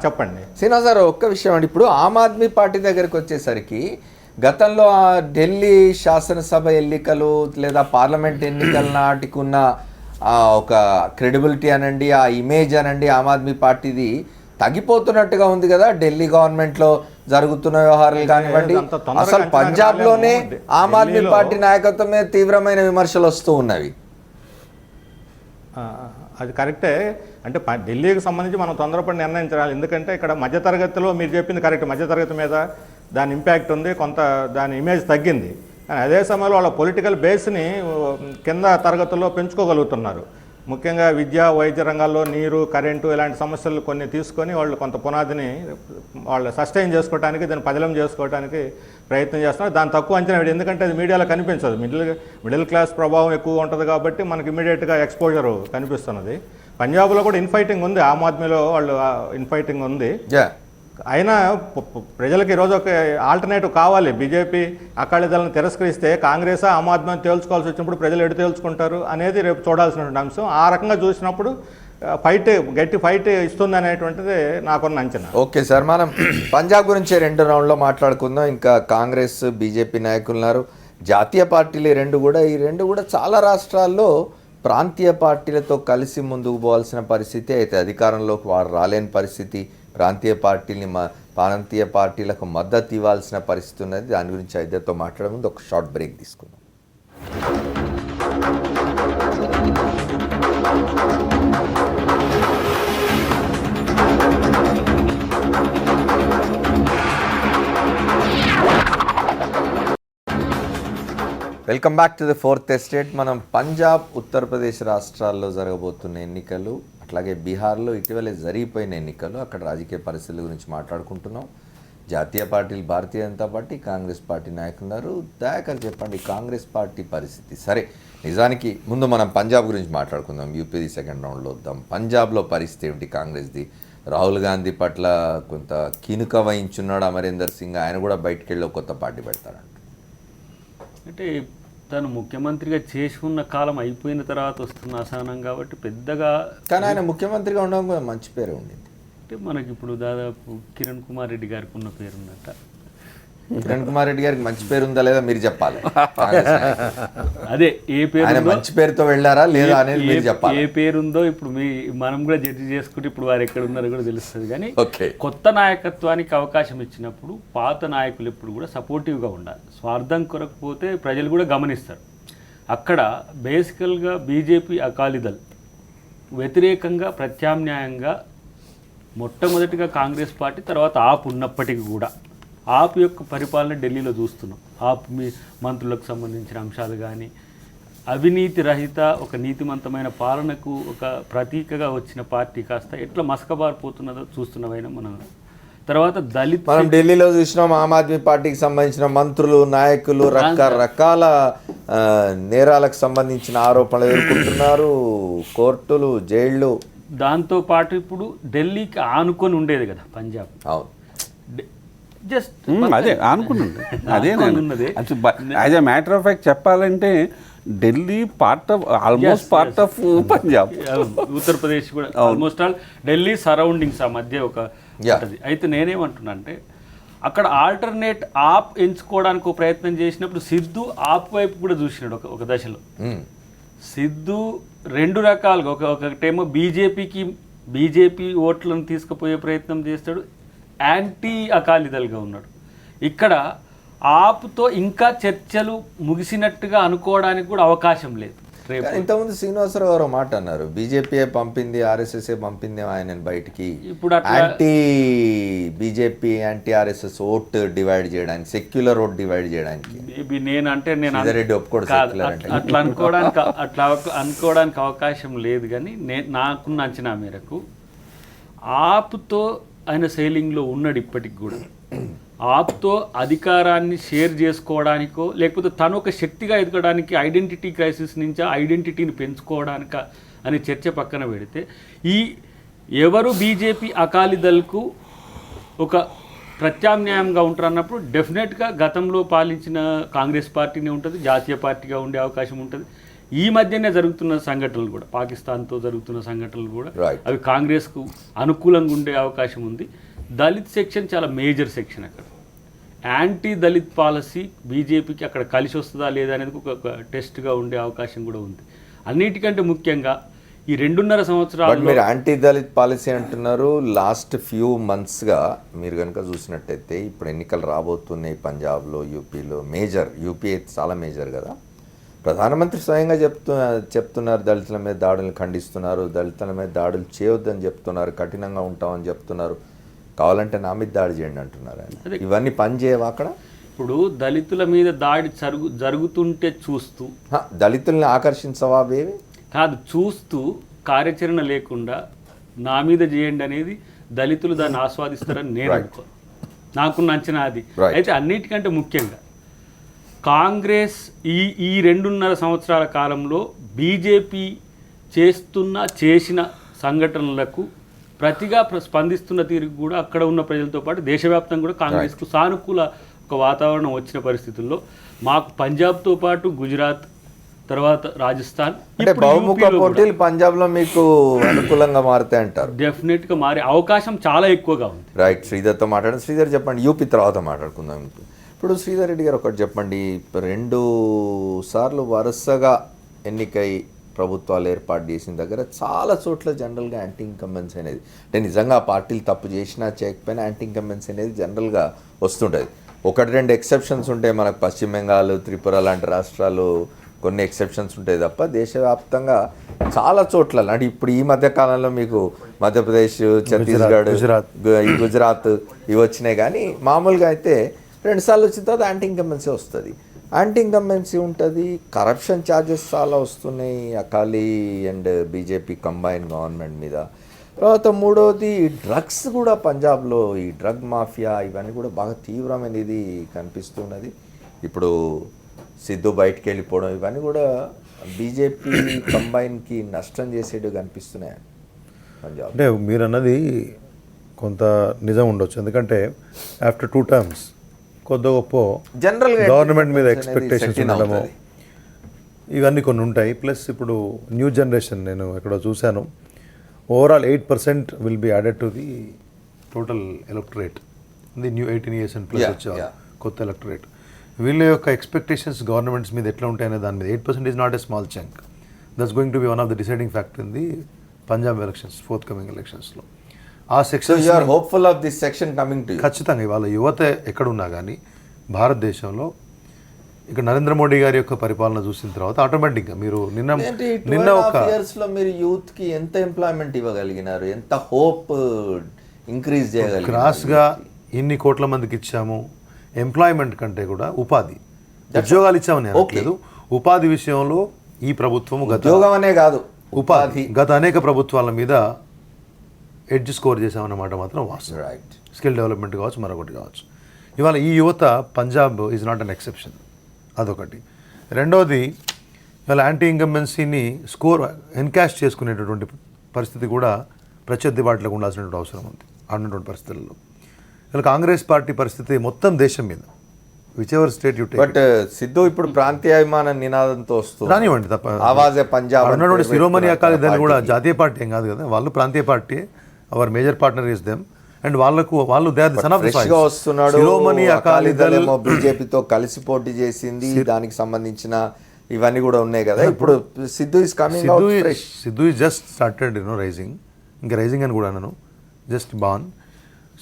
చెప్పండి. శ్రీనివాస్ గారు, ఒక్క విషయం అండి. ఇప్పుడు ఆమ్ ఆద్మీ పార్టీ దగ్గరికి వచ్చేసరికి గతంలో ఢిల్లీ శాసనసభ ఎన్నికలు లేదా పార్లమెంట్ ఎన్నికల నాటికి ఉన్న ఒక క్రెడిబిలిటీ అనండి, ఆ ఇమేజ్ అనండి ఆమ్ ఆద్మీ పార్టీది తగ్గిపోతున్నట్టుగా ఉంది కదా. ఢిల్లీ గవర్నమెంట్లో జరుగుతున్న వ్యవహారాలు కానివ్వండి, అసలు పంజాబ్లోనే ఆమ్ ఆద్మీ పార్టీ నాయకత్వం మీద తీవ్రమైన విమర్శలు వస్తూ ఉన్నవి. అది కరెక్టే. అంటే ఢిల్లీకి సంబంధించి మనం తొందరపడి నిర్ణయించాలి. ఎందుకంటే ఇక్కడ మధ్యతరగతిలో మీరు చెప్పింది కరెక్ట్, మధ్యతరగతి మీద దాని ఇంపాక్ట్ ఉంది, కొంత దాని ఇమేజ్ తగ్గింది. కానీ అదే సమయంలో వాళ్ళ పొలిటికల్ బేస్ని కింద తరగతుల్లో పెంచుకోగలుగుతున్నారు. ముఖ్యంగా విద్య, వైద్య రంగాల్లో నీరు, కరెంటు ఇలాంటి సమస్యలు కొన్ని తీసుకొని వాళ్ళు కొంత పునాదిని వాళ్ళు సస్టైన్ చేసుకోవడానికి, దాన్ని పదిలం చేసుకోవడానికి ప్రయత్నం చేస్తున్నారు. దాని తక్కువ అంచనా వేయడం, ఎందుకంటే అది మీడియాలో కనిపించదు. మిడిల్ క్లాస్ ప్రభావం ఎక్కువ ఉంటుంది కాబట్టి మనకి ఇమీడియట్గా ఎక్స్పోజర్ కనిపిస్తున్నది. పంజాబ్లో కూడా ఇన్ఫైటింగ్ ఉంది, ఆమ్ ఆద్మీలో వాళ్ళు ఇన్ఫైటింగ్ ఉంది. అయినా ప్రజలకు ఈరోజు ఒక ఆల్టర్నేటివ్ కావాలి. బీజేపీ అకాలీదళాలను తిరస్కరిస్తే కాంగ్రెస్, ఆమ్ ఆద్మీ తేల్చుకోవాల్సి వచ్చినప్పుడు ప్రజలు ఎటు తేల్చుకుంటారు అనేది రేపు చూడాల్సినటువంటి అంశం. ఆ రకంగా చూసినప్పుడు గట్టి ఫైట్ ఇస్తుంది అనేటువంటిది నాకున్న అంచనా. ఓకే సార్, మనం పంజాబ్ గురించి 2 రౌండ్లో మాట్లాడుకుందాం. ఇంకా కాంగ్రెస్, బీజేపీ నాయకులు ఉన్నారు, జాతీయ పార్టీలు ఈ రెండు కూడా చాలా రాష్ట్రాల్లో ప్రాంతీయ పార్టీలతో కలిసి ముందుకు పోవాల్సిన పరిస్థితి, అయితే అధికారంలోకి వారు రాలేని పరిస్థితి, ప్రాంతీయ పార్టీలకు మద్దతు ఇవ్వాల్సిన పరిస్థితి ఉన్నది. దాని గురించి ఇద్దరితో మాట్లాడే ముందు ఒక షార్ట్ బ్రేక్ తీసుకుందాం. Welcome back to the fourth estate. మనం పంజాబ్, ఉత్తరప్రదేశ్ రాష్ట్రాల్లో జరగబోతున్న ఎన్నికలు, అట్లాగే బీహార్లో ఇటీవలే జరిగిపోయిన ఎన్నికలు, అక్కడ రాజకీయ పరిస్థితుల గురించి మాట్లాడుకుంటున్నాం. జాతీయ పార్టీలు భారతీయ జనతా పార్టీ, కాంగ్రెస్ పార్టీ నాయకులు ఉన్నారు. దయాకర్ చెప్పండి కాంగ్రెస్ పార్టీ పరిస్థితి. సరే, నిజానికి ముందు మనం పంజాబ్ గురించి మాట్లాడుకుందాం. యూపీది సెకండ్ రౌండ్లో వద్దాం. పంజాబ్లో పరిస్థితి ఏమిటి కాంగ్రెస్ది? రాహుల్ గాంధీ పట్ల కొంత కినుక వహించున్నాడు అమరీందర్ సింగ్. ఆయన కూడా బయటికి వెళ్ళి కొత్త పార్టీ పెడతారంట. అంటే తను ముఖ్యమంత్రిగా చేసి ఉన్న కాలం అయిపోయిన తర్వాత వస్తున్న అసహనం కాబట్టి పెద్దగా, కానీ ఆయన ముఖ్యమంత్రిగా ఉండడం కూడా మంచి పేరే ఉండింది. అంటే మనకి ఇప్పుడు దాదాపు కిరణ్ కుమార్ రెడ్డి గారికి ఉన్న పేరున్నట్ట. కిరణ్ కుమార్ రెడ్డి గారికి మంచి పేరు ఉందా లేదా మీరు చెప్పాలి. కాంగ్రెస్ నాయకులు. అదే ఏ పేరు ఆయన ఉందో- మంచి పేరుతో వెళ్ళారా లేదా అనేది మీరు చెప్పాలి. ఏ పేరుందో ఇప్పుడు మనం కూడా జడ్జి చేసుకుంటే ఇప్పుడు వారు ఎక్కడ ఉన్నారో కూడా తెలుస్తుంది. కానీ ఓకే, కొత్త నాయకత్వానికి అవకాశం ఇచ్చినప్పుడు పాత నాయకులు ఎప్పుడు కూడా సపోర్టివ్గా ఉండాలి. స్వార్థం కొరకు పోతే ప్రజలు కూడా గమనిస్తారు. అక్కడ బేసికల్గా బీజేపీ అకాలీదళ్ వ్యతిరేకంగా ప్రత్యామ్నాయంగా మొట్టమొదటిగా కాంగ్రెస్ పార్టీ, తర్వాత ఆప్ ఉన్నప్పటికీ కూడా ఆప్ యొక్క పరిపాలన ఢిల్లీలో చూస్తున్నాం. ఆప్ మీ మంత్రులకు సంబంధించిన అంశాలు కానీ, అవినీతి రహిత ఒక నీతిమంతమైన పాలనకు ఒక ప్రతీకగా వచ్చిన పార్టీ కాస్త ఎట్లా మసకబారిపోతున్నదో చూస్తున్నవైనా మనం. తర్వాత దళిత్ మనం ఢిల్లీలో చూసినాం ఆమ్ ఆద్మీ పార్టీకి సంబంధించిన మంత్రులు, నాయకులు రకరకాల నేరాలకు సంబంధించిన ఆరోపణలు ఎదుర్కొంటున్నారు. కోర్టులు, జైళ్ళు. దాంతోపాటు ఇప్పుడు ఢిల్లీకి ఆనుకొని ఉండేది కదా పంజాబ్. అవును, జస్ట్ అదే అనుకున్నాను. అదే ఉన్నది. As a matter of fact చెప్పాలంటే Delhi part of almost part of Punjab. Uttar Pradesh కూడా ఆల్మోస్ట్ ఆల్ ఢిల్లీ సరౌండింగ్స్ ఆ మధ్య ఒక ఉంటుంది. అయితే నేనేమంటున్నా అంటే అక్కడ ఆల్టర్నేట్ ఆప్ ఎంచుకోవడానికి ఒక ప్రయత్నం చేసినప్పుడు సిద్ధు ఆప్ వైపు కూడా చూసినాడు ఒక దశలో. సిద్ధు రెండు రకాలుగా, ఒకటేమో బీజేపీ ఓట్లను తీసుకుపోయే ప్రయత్నం చేస్తాడు, యాంటీ అకాలీదల్గా ఉన్నాడు. ఇక్కడ ఆప్తో ఇంకా చర్చలు ముగిసినట్టుగా అనుకోవడానికి కూడా అవకాశం లేదు. రేపు ఇంతకుముందు శ్రీనివాసరావు గారు మాట అన్నారు, బీజేపీ పంపింది, ఆర్ఎస్ఎస్ పంపింది ఆయన బయటికి. ఇప్పుడు anti BJP, anti RSS vote divide చేయడానికి, సెక్యులర్ ఓట్ డివైడ్ చేయడానికి. నేను ఒప్పుకోడు అట్లా అనుకోవడానికి అవకాశం లేదు. కానీ నాకున్న అంచనా మేరకు ఆప్తో ఆయన సెయిలింగ్లో ఉన్నాడు ఇప్పటికి కూడా. ఆప్తో అధికారాన్ని షేర్ చేసుకోవడానికో లేకపోతే తను ఒక శక్తిగా ఎదగడానికి, ఐడెంటిటీ క్రైసిస్ నుంచి ఐడెంటిటీని పెంచుకోవడానిక అనే చర్చ పక్కన పెడితే, ఈ ఎవరు బీజేపీ అకాలీదళ్కు ఒక ప్రత్యామ్నాయంగా ఉంటారు అన్నప్పుడు డెఫినెట్గా గతంలో పాలించిన కాంగ్రెస్ పార్టీనే ఉంటుంది, జాతీయ పార్టీగా ఉండే అవకాశం ఉంటుంది. ఈ మధ్యనే జరుగుతున్న సంఘటనలు కూడా, పాకిస్తాన్తో జరుగుతున్న సంఘటనలు కూడా అవి కాంగ్రెస్కు అనుకూలంగా ఉండే అవకాశం ఉంది. దళిత్ సెక్షన్ చాలా మేజర్ సెక్షన్. అక్కడ యాంటీ దళిత్ పాలసీ బీజేపీకి అక్కడ కలిసి వస్తుందా లేదా అనేది ఒక టెస్ట్గా ఉండే అవకాశం కూడా ఉంది. అన్నిటికంటే ముఖ్యంగా ఈ 2.5 సంవత్సరాలు మీరు యాంటీ దళిత్ పాలసీ అంటున్నారు. లాస్ట్ ఫ్యూ మంత్స్గా మీరు కనుక చూసినట్టయితే ఇప్పుడు ఎన్నికలు రాబోతున్నాయి పంజాబ్లో, యూపీలో. మేజర్, యూపీ అయితే చాలా మేజర్ కదా. ప్రధానమంత్రి స్వయంగా చెప్తున్నారు దళితుల మీద దాడులను ఖండిస్తున్నారు, దళితుల మీద దాడులు చేయొద్దని చెప్తున్నారు, కఠినంగా ఉంటామని చెప్తున్నారు, కావాలంటే నా మీద దాడి చేయండి అంటున్నారు. ఇవన్నీ పని చేయవా అక్కడ? ఇప్పుడు దళితుల మీద దాడి జరుగుతుంటే చూస్తూ, దళితుల్ని ఆకర్షించవా అవేవి కాదు, చూస్తూ కార్యాచరణ లేకుండా నా మీద చేయండి అనేది దళితులు దాన్ని ఆస్వాదిస్తారని నేను అనుకో, నాకున్న అంచనా అది. అయితే అన్నిటికంటే ముఖ్యంగా కాంగ్రెస్ ఈ 2.5 సంవత్సరాల కాలంలో బీజేపీ చేసిన సంఘటనలకు ప్రతిగా స్పందిస్తున్న తీరుకు కూడా అక్కడ ఉన్న ప్రజలతో పాటు దేశవ్యాప్తంగా కూడా కాంగ్రెస్కు సానుకూల ఒక వాతావరణం వచ్చిన పరిస్థితుల్లో మాకు పంజాబ్తో పాటు గుజరాత్, తర్వాత రాజస్థాన్, అంటే బహుముఖ పోటీలు పంజాబ్లో మీకు అనుకూలంగా మారుతాయి అంటారు. డెఫినెట్గా మారే అవకాశం చాలా ఎక్కువగా ఉంది. రైట్, శ్రీధర్తో మాట్లాడండి. శ్రీధర్ చెప్పండి, యూపీ తర్వాత మాట్లాడుకుందాం. ఇప్పుడు శ్రీధర్ రెడ్డి గారు ఒకటి చెప్పండి, 2 సార్లు వరుసగా ఎన్నికై ప్రభుత్వాలు ఏర్పాటు చేసిన దగ్గర చాలా చోట్ల జనరల్గా యాంటీ ఇన్కంబెన్సీ అనేది, అంటే నిజంగా పార్టీలు తప్పు చేసినా చేయకపోయినా యాంటీ ఇన్కంబెన్సీ అనేది జనరల్గా వస్తుంటుంది. 1-2 ఎక్సెప్షన్స్ ఉంటాయి మనకు, పశ్చిమ బెంగాల్, త్రిపుర లాంటి రాష్ట్రాలు కొన్ని ఎక్సెప్షన్స్ ఉంటాయి తప్ప దేశవ్యాప్తంగా చాలా చోట్ల, అంటే ఇప్పుడు ఈ మధ్య కాలంలో మీకు మధ్యప్రదేశ్, ఛత్తీస్గఢ్, గుజరాత్ ఇవి వచ్చినాయి. కానీ మామూలుగా అయితే 2 సార్లు వచ్చిన తర్వాత యాంటీ ఇన్కంబెన్సీ వస్తుంది. యాంటీ ఇన్కంబెన్సీ ఉంటుంది, కరప్షన్ ఛార్జెస్ చాలా వస్తున్నాయి Akali and BJP combine government మీద. తర్వాత మూడవది డ్రగ్స్ కూడా పంజాబ్లో ఈ డ్రగ్ మాఫియా ఇవన్నీ కూడా బాగా తీవ్రమైనది కనిపిస్తున్నది. ఇప్పుడు సిద్ధు బయటికి వెళ్ళిపోవడం ఇవన్నీ కూడా బీజేపీ కంబైన్కి నష్టం చేసేటివి కనిపిస్తున్నాయి పంజాబ్. అంటే మీరు అన్నది కొంత నిజం ఉండొచ్చు, ఎందుకంటే ఆఫ్టర్ 2 terms కొద్ది గొప్ప జనరల్గా గవర్నమెంట్ మీద ఎక్స్పెక్టేషన్స్ ఉండడము ఇవన్నీ కొన్ని ఉంటాయి. ప్లస్ ఇప్పుడు న్యూ జనరేషన్ నేను ఎక్కడో చూశాను, overall 8% will be added to the total electorate, the new 18 years and plus వచ్చేవారు కొత్త ఎలక్టరేట్. వీళ్ళ యొక్క ఎక్స్పెక్టేషన్స్ గవర్నమెంట్స్ మీద ఎట్లా ఉంటాయనే దాని మీద 8% is not a small chunk. That's going to be one of the deciding factor in the Punjab elections, forthcoming ఎలక్షన్స్లో. ఆ section you are hopeful of this section coming to. ఖచ్చితంగా ఇవాళ యువత ఎక్కడున్నా కానీ భారతదేశంలో ఇక నరేంద్ర మోడీ గారి యొక్క పరిపాలన చూసిన తర్వాత ఆటోమేటిక్గా మీరు నిన్న ఒక ఇయర్స్లో మీరు యూత్కి ఎంత ఎంప్లాయ్మెంట్ ఇవ్వగలిగినారు, ఎంత హోప్ ఇంక్రీజ్ చేయగలిగారు? క్రాస్గా ఇన్ని కోట్ల మందికి ఇచ్చాము. ఎంప్లాయ్మెంట్ కంటే కూడా ఉపాధి, ఉద్యోగాలు ఇచ్చామని అనట్లేదు. ఉపాధి విషయంలో ఈ ప్రభుత్వం ఉద్యోగం అనే కాదు ఉపాధి గత అనేక ప్రభుత్వాల మీద ఎడ్జ్ స్కోర్ చేసామన్నమాట మాత్రం వాస్తవం. రైట్. స్కిల్ డెవలప్మెంట్ కావచ్చు, మరొకటి కావచ్చు. ఇవాళ ఈ యువత Punjab is not an exception, అదొకటి. రెండవది ఇవాళ యాంటీ ఇన్కంబెన్సీని స్కోర్ ఎన్కాష్ చేసుకునేటటువంటి పరిస్థితి కూడా ప్రత్యర్థిబాటులోకి ఉండాల్సినటువంటి అవసరం ఉంది అన్నటువంటి పరిస్థితుల్లో. ఇవాళ కాంగ్రెస్ పార్టీ పరిస్థితి మొత్తం దేశం మీద which ever state you take. But Siddhu ఇప్పుడు ప్రాంతీయాభిమాన నినాదంతో వస్తుంది, రానివ్వండి తప్ప. ఆవాజే పంజాబ్ ఉన్నటువంటి శిరోమణి అకాలీ దళ్ కూడా జాతీయ పార్టీ ఏం కాదు కదా, వాళ్ళు ప్రాంతీయ పార్టీ. Our major partner is them and వాళ్ళు they are the son of the soil. వస్తున్నాడు. శిరోమణి అకాలీ దళ్ బీజేపీతో కలిసి పోటీ చేసింది, దానికి సంబంధించిన ఇవన్నీ కూడా ఉన్నాయి కదా. ఇప్పుడు Sidhu is coming out fresh. Sidhu is just started rising, ఇంకా రైజింగ్ అని కూడా అన్నాను, జస్ట్ బాన్.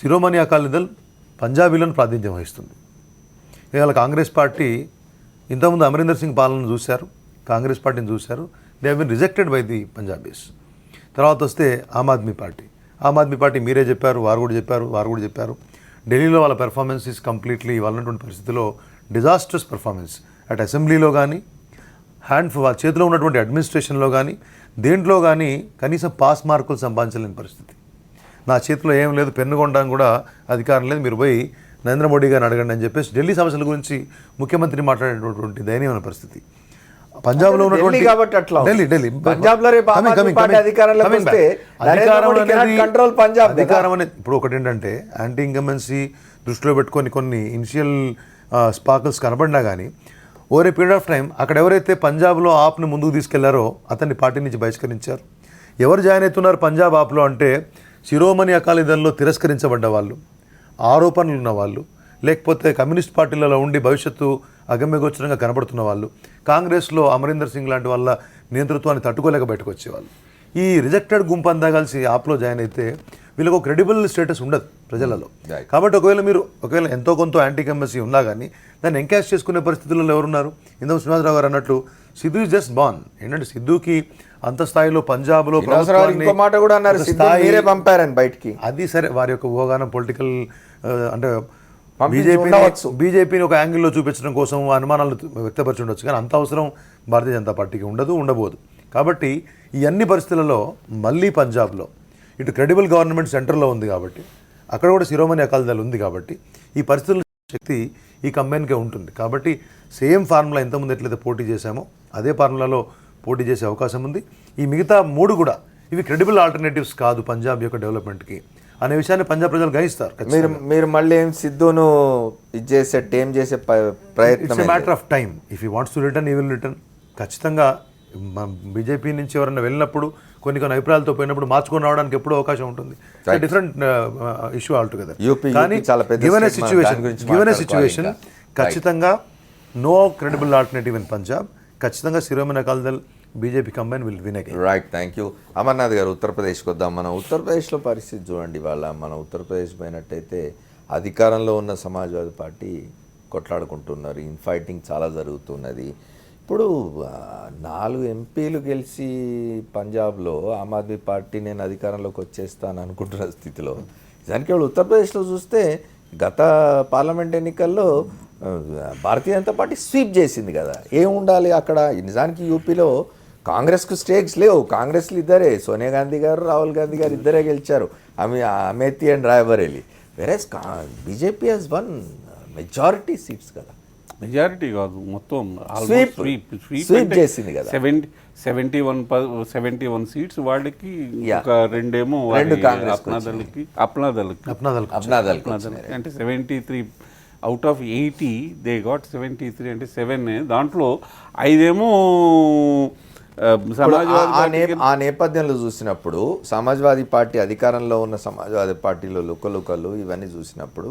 శిరోమణి అకాలీ దళ్ పంజాబీలను ప్రాతినిధ్యం వహిస్తుంది. ఇవాళ కాంగ్రెస్ పార్టీ ఇంతకుముందు అమరీందర్ సింగ్ పాలన చూశారు, కాంగ్రెస్ పార్టీని చూశారు, they have been rejected by the Punjabis. తర్వాత వస్తే ఆమ్ ఆద్మీ పార్టీ మీరే చెప్పారు, వారు కూడా చెప్పారు. ఢిల్లీలో వాళ్ళ పెర్ఫార్మెన్స్ ఈజ్ కంప్లీట్లీ ఇవాళ ఉన్నటువంటి పరిస్థితిలో డిజాస్ట్రస్ పెర్ఫార్మెన్స్. అటు అసెంబ్లీలో కానీ చేతిలో ఉన్నటువంటి అడ్మినిస్ట్రేషన్లో కానీ దేంట్లో కానీ కనీసం పాస్ మార్కులు సంపాదించలేని పరిస్థితి. నా చేతిలో ఏం లేదు, పెన్ను కొనడానికి కూడా అధికారం లేదు, మీరు పోయి నరేంద్ర మోడీ గారిని అడగండి అని చెప్పేసి ఢిల్లీ సమస్యల గురించి ముఖ్యమంత్రి మాట్లాడేటటువంటి దయనీయమైన పరిస్థితి. పంజాబ్లో ఉన్నటువంటి ఢిల్లీ పంజాబ్లో రేపు ఆమ్ ఆద్మీ పార్టీ అధికారంలోకి వస్తే నరేంద్ర మోడీ కెనాట్ కంట్రోల్ పంజాబ్. అధికారం అనేది ఇప్పుడు ఒకటి ఏంటంటే యాంటీ ఇన్కంబెన్సీ దృష్టిలో పెట్టుకొని కొన్ని ఇనిషియల్ స్పార్కల్స్ కనబడినా కానీ over a period of time అక్కడ ఎవరైతే పంజాబ్లో ఆప్ని ముందుకు తీసుకెళ్లారో అతన్ని పార్టీ నుంచి బహిష్కరించారు. ఎవరు జాయిన్ అవుతున్నారు పంజాబ్ ఆప్లో అంటే శిరోమణి అకాలీ దళ్లో తిరస్కరించబడ్డ వాళ్ళు, ఆరోపణలు ఉన్న వాళ్ళు, లేకపోతే కమ్యూనిస్ట్ పార్టీలలో ఉండి భవిష్యత్తు అగమ్యగోచరంగా కనబడుతున్న వాళ్ళు, కాంగ్రెస్లో అమరీందర్ సింగ్ లాంటి వాళ్ళ నియంతృత్వాన్ని తట్టుకోలేక బయటకు వచ్చేవాళ్ళు. ఈ రిజెక్టెడ్ గుంపు అంతా కలిసి ఆప్లో జాయిన్ అయితే వీళ్ళకు ఒక క్రెడిబుల్ స్టేటస్ ఉండదు ప్రజలలో. కాబట్టి ఒకవేళ ఎంతో కొంత యాంటీ ఇన్కంబెన్సీ ఉన్నా కానీ దాన్ని ఎంకాష్ చేసుకునే పరిస్థితుల్లో ఎవరున్నారు? ఇందుకు శ్రీనివాసరావు గారు అన్నట్లు సిద్ధు ఇస్ జస్ట్ బాన్. ఏంటంటే సిద్ధుకి అంత స్థాయిలో పంజాబ్లో పంపారని బయటికి, అది సరే వారి యొక్క ఊహాగానం పొలిటికల్ అంటే బీజేపీని ఒక యాంగిల్లో చూపించడం కోసం అనుమానాలు వ్యక్తపరిచి ఉండొచ్చు, కానీ అంత అవసరం భారతీయ జనతా పార్టీకి ఉండబోదు. కాబట్టి ఈ అన్ని పరిస్థితులలో మళ్ళీ పంజాబ్లో ఇటు క్రెడిబుల్ గవర్నమెంట్ సెంటర్లో ఉంది కాబట్టి అక్కడ కూడా శిరోమణి అకాలీ దళ్ ఉంది కాబట్టి ఈ పరిస్థితుల శక్తి ఈ కంబైన్కే ఉంటుంది. కాబట్టి సేమ్ ఫార్ములా ఇంతకుముందు ఎట్లయితే పోటీ చేశామో అదే ఫార్ములాలో పోటీ చేసే అవకాశం ఉంది. ఈ మిగతా 3 కూడా ఇవి క్రెడిబుల్ ఆల్టర్నేటివ్స్ కాదు పంజాబ్ యొక్క డెవలప్మెంట్కి అనే విషయాన్ని పంజాబ్ ప్రజలు గ్రహిస్తారు. మీరు మళ్ళీ ఏం సిద్ధును టేమ్ చేసే ప్రయత్నం, it's a matter of time. If you wants to return, you will return. ఖచ్చితంగా బీజేపీ నుంచి ఎవరైనా వెళ్ళినప్పుడు కొన్ని అభిప్రాయాలతో పోయినప్పుడు మార్చుకొని రావడానికి ఎప్పుడూ అవకాశం ఉంటుంది. Different issue altogether. కానీ గివెన్ ఏ సిచ్యువేషన్ ఖచ్చితంగా no credible alternative in Punjab. ఖచ్చితంగా Shiromani Akali Dal BJP combine will win again. Right, thank you. Amarnath garu, ఉత్తరప్రదేశ్కి వద్దాం. మనం ఉత్తరప్రదేశ్లో పరిస్థితి చూడండి. మన ఉత్తరప్రదేశ్ పోయినట్టయితే అధికారంలో ఉన్న సమాజ్వాదీ పార్టీ కొట్లాడుకుంటున్నారు, ఇన్ఫైటింగ్ చాలా జరుగుతున్నది. ఇప్పుడు 4 ఎంపీలు గెలిచి పంజాబ్లో ఆమ్ ఆద్మీ పార్టీ నేను అధికారంలోకి వచ్చేస్తాను అనుకుంటున్న స్థితిలో, నిజానికి వాళ్ళు ఉత్తరప్రదేశ్లో చూస్తే గత పార్లమెంట్ ఎన్నికల్లో భారతీయ జనతా పార్టీ స్వీప్ చేసింది కదా. ఏం ఉండాలి అక్కడ? నిజానికి యూపీలో కాంగ్రెస్కు స్టేక్స్ లేవు. కాంగ్రెస్లు ఇద్దరే, సోనియా గాంధీ గారు, రాహుల్ గాంధీ గారు ఇద్దరే గెలిచారు, Amethi and Raebareli. Versus BJP has one majority seats కదా. మెజారిటీ కాదు, మొత్తం స్వీప్ చేసింది కదా. 71 సీట్స్ వాళ్ళకి, ఒక రెండేమో అప్నాదల్కి అంటే 73 అవుట్ ఆఫ్ 80 దే గాట్ 73 అంటే 7. దాంట్లో 5 ఆ నేపథ్యంలో చూసినప్పుడు సమాజ్వాదీ పార్టీ అధికారంలో ఉన్న సమాజ్వాదీ పార్టీలో లుకలుకలు ఇవన్నీ చూసినప్పుడు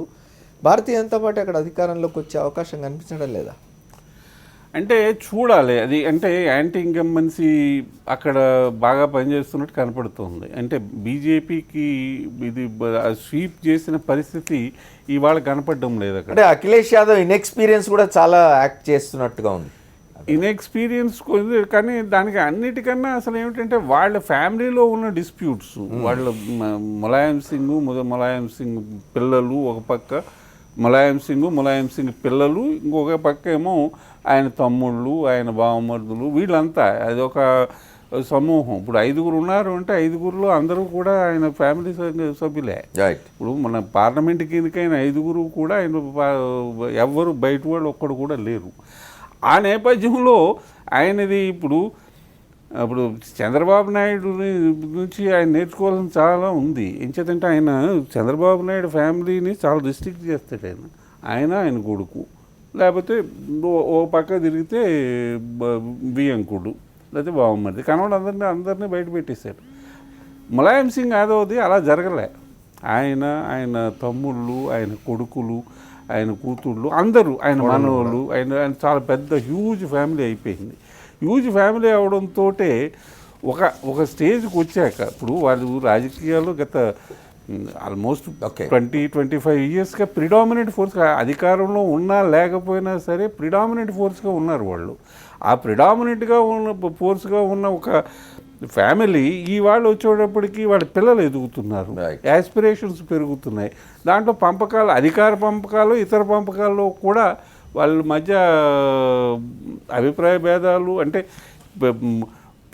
భారతీయ జనతా పార్టీ అక్కడ అధికారంలోకి వచ్చే అవకాశం కనిపించడం లేదా? అంటే చూడాలి అది. అంటే యాంటీ ఇన్కంబెన్సీ అక్కడ బాగా పనిచేస్తున్నట్టు కనపడుతుంది. అంటే బీజేపీకి ఇది స్వీప్ చేసిన పరిస్థితి ఇవాళ కనపడడం లేదు అక్కడ. అంటే అఖిలేష్ యాదవ్ ఇన్ఎక్స్పీరియన్స్ కూడా చాలా యాక్ట్ చేస్తున్నట్టుగా ఉంది. ఇన్ఎక్స్పీరియన్స్ కానీ దానికి అన్నిటికన్నా అసలు ఏమిటంటే వాళ్ళ ఫ్యామిలీలో ఉన్న డిస్ప్యూట్స్, వాళ్ళ ములాయం సింగ్ పిల్లలు ఒక పక్క, ములాయం సింగ్ పిల్లలు ఇంకొక పక్క ఏమో ఆయన తమ్ముళ్ళు, ఆయన బావమరుదులు, వీళ్ళంతా అది ఒక సమూహం. ఇప్పుడు 5 ఉన్నారు అంటే 5 అందరూ కూడా ఆయన ఫ్యామిలీ సభ్యులే. ఇప్పుడు మన పార్లమెంట్ కిందకైన 5 కూడా ఆయన ఎవ్వరు బయట వాళ్ళు ఒక్కడు కూడా లేరు. ఆ నేపథ్యంలో ఆయనది ఇప్పుడు చంద్రబాబు నాయుడు నుంచి ఆయన నేర్చుకోవాల్సిన చాలా ఉంది. ఎంచేతంటే ఆయన చంద్రబాబు నాయుడు ఫ్యామిలీని చాలా రిస్ట్రిక్ట్ చేస్తాడు. ఆయన కొడుకు, లేకపోతే ఓ పక్క తిరిగితే బియ్యంకుడు, లేకపోతే బావమరిది, కనవాడు అందరినీ బయట పెట్టేశాడు. ములాయం సింగ్ యాదవ్ది అలా జరగలే. ఆయన తమ్ముళ్ళు, ఆయన కొడుకులు, ఆయన కూతుళ్ళు, అందరూ, ఆయన మనవళ్ళు, ఆయన చాలా పెద్ద హ్యూజ్ ఫ్యామిలీ అయిపోయింది. హ్యూజ్ ఫ్యామిలీ అవడంతో ఒక స్టేజ్కి వచ్చాక ఇప్పుడు వాళ్ళు రాజకీయాల్లో గత ఆల్మోస్ట్ 20-25 ఇయర్స్గా ప్రిడామినెంట్ ఫోర్స్గా అధికారంలో ఉన్నా లేకపోయినా సరే ప్రిడామినెంట్ ఫోర్స్గా ఉన్నారు వాళ్ళు. ఆ ప్రిడామినెంట్గా ఉన్న ఫోర్స్గా ఉన్న ఒక ఫ్యామిలీ ఈ వాళ్ళు వచ్చేటప్పటికి వాళ్ళ పిల్లలు ఎదుగుతున్నారు, యాస్పిరేషన్స్ పెరుగుతున్నాయి. దాంట్లో పంపకాలు, అధికార పంపకాలు, ఇతర పంపకాల్లో కూడా వాళ్ళ మధ్య అభిప్రాయ భేదాలు, అంటే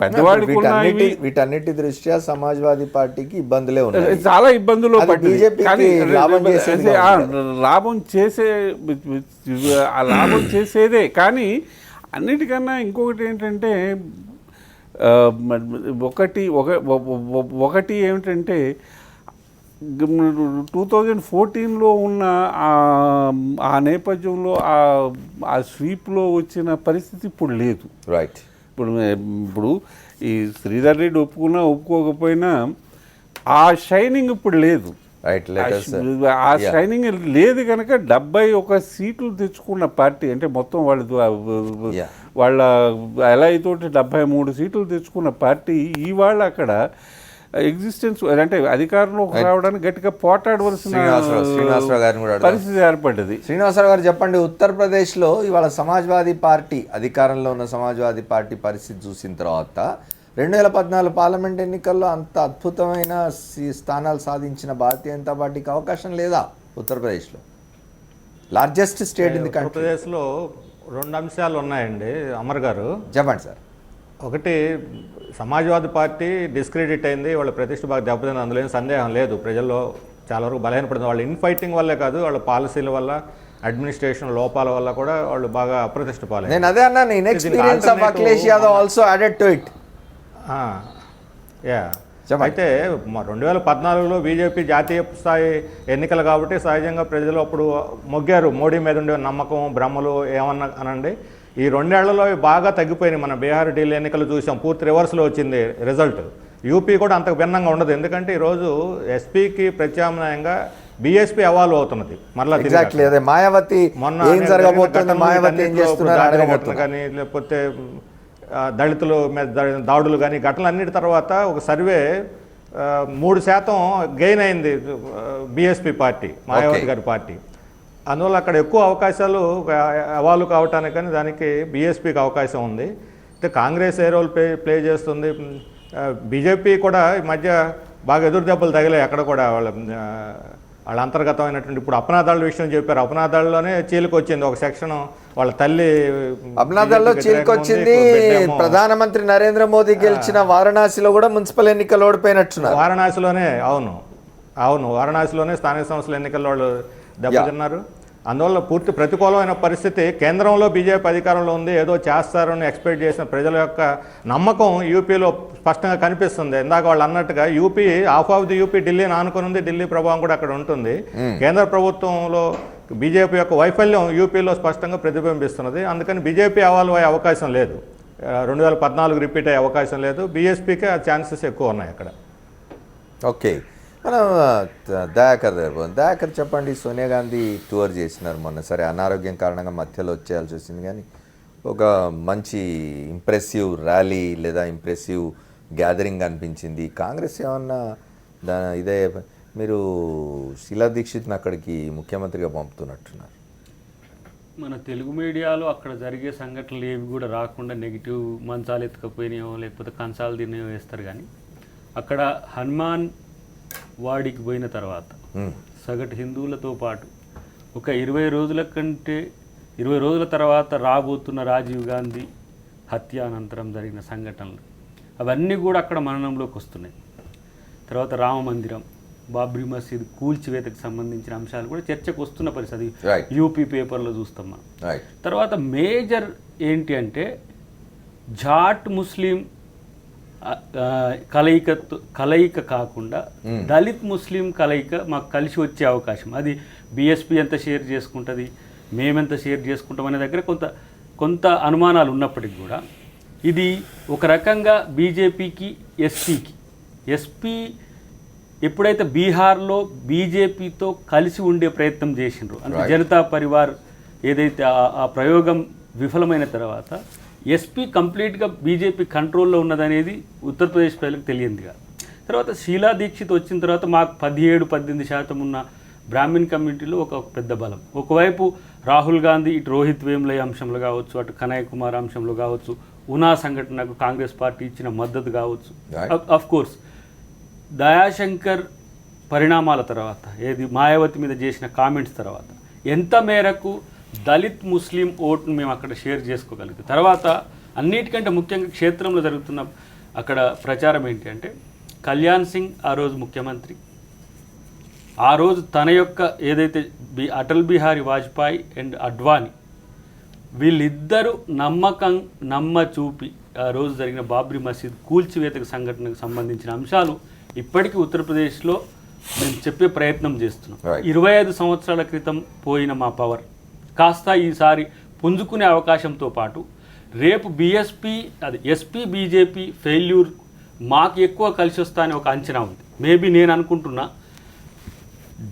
పెద్దవాడికి వీటన్నిటి దృష్ట్యా సమాజ్వాదీ పార్టీకి ఇబ్బందులే ఉన్నాయి, చాలా ఇబ్బందులు లాభం చేసేదే. కానీ అన్నిటికన్నా ఇంకొకటి ఏంటంటే ఒకటి ఏమిటంటే 2014లో ఉన్న ఆ నేపథ్యంలో ఆ స్వీప్లో వచ్చిన పరిస్థితి ఇప్పుడు లేదు. రైట్. ఇప్పుడు ఈ శ్రీధర్ రెడ్డి ఒప్పుకోకపోయినా ఆ షైనింగ్ ఇప్పుడు లేదు. ఆ షైనింగ్ లేదు కనుక 71 సీట్లు తెచ్చుకున్న పార్టీ, అంటే మొత్తం వాళ్ళ ఎలఐ తోటి 73 సీట్లు తెచ్చుకున్న పార్టీ ఇవాళ అక్కడ ఎగ్జిస్టెన్స్, అంటే అధికారంలో రావడానికి గట్టిగా పోటాడవలసిన పరిస్థితి ఏర్పడ్డది. శ్రీనివాసరావు గారు చెప్పండి, ఉత్తరప్రదేశ్లో ఇవాళ సమాజ్వాదీ పార్టీ అధికారంలో ఉన్న సమాజ్వాదీ పార్టీ పరిస్థితి చూసిన తర్వాత 2014 పార్లమెంట్ ఎన్నికల్లో అంత అద్భుతమైన స్థానాలు సాధించిన భారతీయ జనతా పార్టీకి అవకాశం లేదా? ఉత్తరప్రదేశ్లో largest state in the country. ఉత్తరప్రదేశ్లో 2 అంశాలు ఉన్నాయండి అమర్ గారు. చెప్పండి సార్. ఒకటి, సమాజ్వాదీ పార్టీ డిస్క్రెడిట్ అయింది, వాళ్ళ ప్రతిష్ట బాగా దెబ్బతింది, అందులో ఏం సందేహం లేదు. ప్రజల్లో చాలా వరకు బలహీనపడింది. వాళ్ళ ఇన్ఫైటింగ్ వల్లే కాదు, వాళ్ళ పాలసీల వల్ల, అడ్మినిస్ట్రేషన్ లోపాల వల్ల కూడా వాళ్ళు బాగా అప్రతిష్ట పాలైంది. నేను అదే అన్నాను, inexperience of Akhilesh Yadav also added to it. అయితే 2014లో బీజేపీ జాతీయ స్థాయి ఎన్నికలు కాబట్టి సహజంగా ప్రజలు అప్పుడు మొగ్గారు. మోడీ మీద ఉండే నమ్మకం, భ్రమలు ఏమన్నా అనండి. ఈ 2 ఏళ్లలో బాగా తగ్గిపోయినాయి. మన బీహార్, ఢిల్లీ ఎన్నికలు చూసాం, పూర్తి రివర్స్లో వచ్చింది రిజల్ట్. యూపీ కూడా అంతకు భిన్నంగా ఉండదు. ఎందుకంటే ఈరోజు ఎస్పీకి ప్రత్యామ్నాయంగా బీఎస్పీ అవాల్వ్ అవుతున్నది. మరలా మాయావతి కానీ లేకపోతే దళితుల మీద దాడులు కానీ ఘటనలన్నిటి తర్వాత ఒక సర్వే 3% గెయిన్ అయింది బీఎస్పీ పార్టీ, మాయావతి గారి పార్టీ. అందువల్ల అక్కడ ఎక్కువ అవకాశాలు అవాలు కావటానికి కానీ దానికి బీఎస్పీకి అవకాశం ఉంది. అయితే కాంగ్రెస్ ఏ రోల్ ప్లే చేస్తుంది, బీజేపీ కూడా ఈ మధ్య బాగా ఎదురు దెబ్బలు తగిలాయి. అక్కడ కూడా వాళ్ళ వాళ్ళ అంతర్గతమైనటువంటి ఇప్పుడు అపనాదాళ్ళ విషయం చెప్పారు. అపనాదాళ్ళలోనే చీలికి వచ్చింది ఒక సెక్షన్, వాళ్ళ తల్లి అపనాదాల్లో చీలికొచ్చింది. ప్రధానమంత్రి నరేంద్ర మోదీ గెలిచిన వారణాసిలో కూడా మున్సిపల్ ఎన్నికలు ఓడిపోయినట్టున్నారు. వారణాసిలోనే అవును వారణాసిలోనే స్థానిక సంస్థల ఎన్నికల్లో వాళ్ళు దెబ్బతిన్నారు. అందువల్ల పూర్తి ప్రతికూలమైన పరిస్థితి. కేంద్రంలో బీజేపీ అధికారంలో ఉంది, ఏదో చేస్తారని ఎక్స్పెక్ట్ చేసిన ప్రజల యొక్క నమ్మకం యూపీలో స్పష్టంగా కనిపిస్తుంది. ఇందాక వాళ్ళు అన్నట్టుగా UP half of the UP ఢిల్లీని ఆనుకుని ఉంది, ఢిల్లీ ప్రభావం కూడా అక్కడ ఉంటుంది. కేంద్ర ప్రభుత్వంలో బీజేపీ యొక్క వైఫల్యం యూపీలో స్పష్టంగా ప్రతిబింబిస్తున్నది. అందుకని బీజేపీ అవాల్వ్ అయ్యే అవకాశం లేదు, 2014 రిపీట్ అయ్యే అవకాశం లేదు. బీఎస్పీకే ఆ ఛాన్సెస్ ఎక్కువ ఉన్నాయి అక్కడ. ఓకే, మనం దయాకర్ చెప్పండి. సోనియా గాంధీ టూర్ చేసినారు మొన్న. సరే అనారోగ్యం కారణంగా మధ్యలో వచ్చేయాల్సి వచ్చింది, కానీ ఒక మంచి ఇంప్రెసివ్ ర్యాలీ లేదా ఇంప్రెసివ్ గ్యాదరింగ్ అనిపించింది. కాంగ్రెస్ ఏమన్నా ఇదే మీరు శీలా దీక్షిత్ని అక్కడికి ముఖ్యమంత్రిగా పంపుతున్నట్టున్నారు. మన తెలుగు మీడియాలో అక్కడ జరిగే సంఘటనలు ఏవి కూడా రాకుండా నెగిటివ్ మంచాలు ఎత్తుకపోయినాయో లేకపోతే కంచాలు తిన్నాయో వేస్తారు. కానీ అక్కడ హనుమాన్ వాడికి పోయిన తర్వాత సగటు హిందువులతో పాటు ఒక 20 రోజుల తర్వాత రాబోతున్న రాజీవ్ గాంధీ హత్య అనంతరం జరిగిన సంఘటనలు అవన్నీ కూడా అక్కడ మననంలోకి వస్తున్నాయి. తర్వాత రామ మందిరం, బాబ్రీ మసీద్ కూల్చివేతకు సంబంధించిన అంశాలు కూడా చర్చకు వస్తున్న పరిస్థితి యూపీ పేపర్లో చూస్తాం మనం. తర్వాత మేజర్ ఏంటి అంటే జాట్ ముస్లిం కలయిక కాకుండా దళిత్ ముస్లిం కలయిక మాకు కలిసి వచ్చే అవకాశం, అది బీఎస్పీ ఎంత షేర్ చేసుకుంటుంది, మేమెంత షేర్ చేసుకుంటాం అనే దగ్గర కొంత అనుమానాలు ఉన్నప్పటికీ కూడా ఇది ఒక రకంగా బీజేపీకి ఎస్పీ ఎప్పుడైతే బీహార్లో బీజేపీతో కలిసి ఉండే ప్రయత్నం చేసిండ్రో, అంటే జనతా పరివార్ ఏదైతే ఆ ప్రయోగం విఫలమైన తర్వాత ఎస్పీ కంప్లీట్గా బీజేపీ కంట్రోల్లో ఉన్నదనేది ఉత్తరప్రదేశ్ ప్రజలకు తెలియందిగా. తర్వాత శీలా దీక్షిత్ వచ్చిన తర్వాత మాకు 17-18% ఉన్న బ్రాహ్మణ్ కమ్యూనిటీలో ఒక పెద్ద బలం. ఒకవైపు రాహుల్ గాంధీ ఇటు రోహిత్ వేములయ్య అంశంలో కావచ్చు, అటు కనయ్య కుమార్ అంశంలో కావచ్చు, ఉనా సంఘటనకు కాంగ్రెస్ పార్టీ ఇచ్చిన మద్దతు కావచ్చు, అఫ్ కోర్స్ దయాశంకర్ పరిణామాల తర్వాత ఏది మాయావతి మీద చేసిన కామెంట్స్ తర్వాత ఎంత మేరకు దళిత్ ముస్లిం ఓటును మేము అక్కడ షేర్ చేసుకోగలుగుతాం. తర్వాత అన్నిటికంటే ముఖ్యంగా క్షేత్రంలో జరుగుతున్న అక్కడ ప్రచారం ఏంటి అంటే కళ్యాణ్ సింగ్ ఆ రోజు ముఖ్యమంత్రి, ఆ రోజు తన యొక్క ఏదైతే అటల్ బిహారీ వాజ్పేయి అండ్ అడ్వాణి వీళ్ళిద్దరూ నమ్మ చూపి ఆ రోజు జరిగిన బాబ్రీ మసీద్ కూల్చివేతకు సంఘటనకు సంబంధించిన అంశాలు ఇప్పటికీ ఉత్తరప్రదేశ్లో మేము చెప్పే ప్రయత్నం చేస్తున్నాం. 25 సంవత్సరాల క్రితం పోయిన మా పవర్ కాస్త ఈసారి పుంజుకునే అవకాశంతో పాటు రేపు ఎస్పీ బీజేపీ ఫెయిల్యూర్ మాకు ఎక్కువ కలిసి వస్తా అని ఒక అంచనా ఉంది. మేబీ నేను అనుకుంటున్నా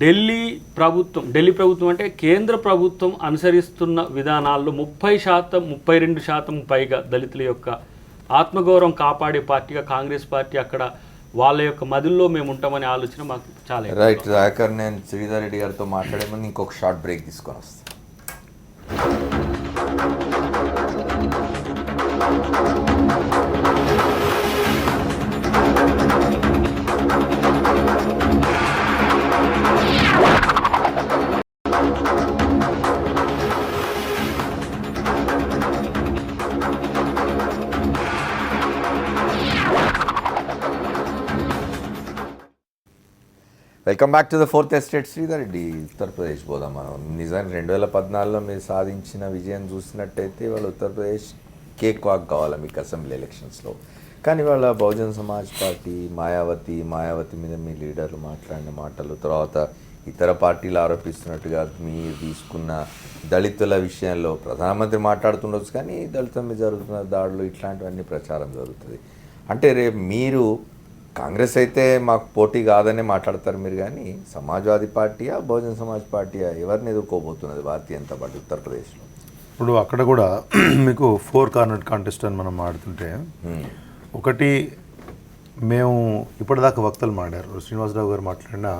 ఢిల్లీ ప్రభుత్వం అంటే కేంద్ర ప్రభుత్వం అనుసరిస్తున్న విధానాల్లో 32% పైగా దళితుల యొక్క ఆత్మగౌరవం కాపాడే పార్టీగా కాంగ్రెస్ పార్టీ అక్కడ వాళ్ళ యొక్క మదిల్లో మేము ఉంటామనే ఆలోచన మాకు చాలా. రైట్ దయాకర్, నేను శ్రీధర్ రెడ్డి గారితో మాట్లాడే ముందు ఇంకొక షార్ట్ బ్రేక్ తీసుకొని వస్తాను. Welcome back to the fourth estate. Sridhar Reddy, Uttar Pradesh పోదాం మనం. నిజానికి 2014లో మీరు సాధించిన విజయం చూసినట్టయితే వాళ్ళు ఉత్తరప్రదేశ్ కేక్ వాక్ కావాలి మీకు అసెంబ్లీ ఎలక్షన్స్లో. కానీ వాళ్ళ బహుజన్ సమాజ్ పార్టీ మాయావతి మీద మీ లీడర్లు మాట్లాడిన మాటలు, తర్వాత ఇతర పార్టీలు ఆరోపిస్తున్నట్టుగా మీరు తీసుకున్న దళితుల విషయంలో ప్రధానమంత్రి మాట్లాడుతుండొచ్చు, కానీ దళితుల మీద జరుగుతున్న దాడులు ఇట్లాంటివన్నీ ప్రచారం జరుగుతుంది. అంటే రేపు మీరు కాంగ్రెస్ అయితే మాకు పోటీ కాదనే మాట్లాడతారు మీరు, కానీ సమాజ్వాదీ పార్టీయా బహుజన్ సమాజ్ పార్టీయా ఎవరిని ఎదుర్కోబోతున్నది భారతీయ జనతా పార్టీ ఉత్తరప్రదేశ్లో? ఇప్పుడు అక్కడ కూడా మీకు 4 కార్నర్ కాంటెస్ట్ అని మనం ఆడుతుంటే, ఒకటి మేము ఇప్పటిదాకా వక్తలు మాట్లాడారు, శ్రీనివాసరావు గారు మాట్లాడినా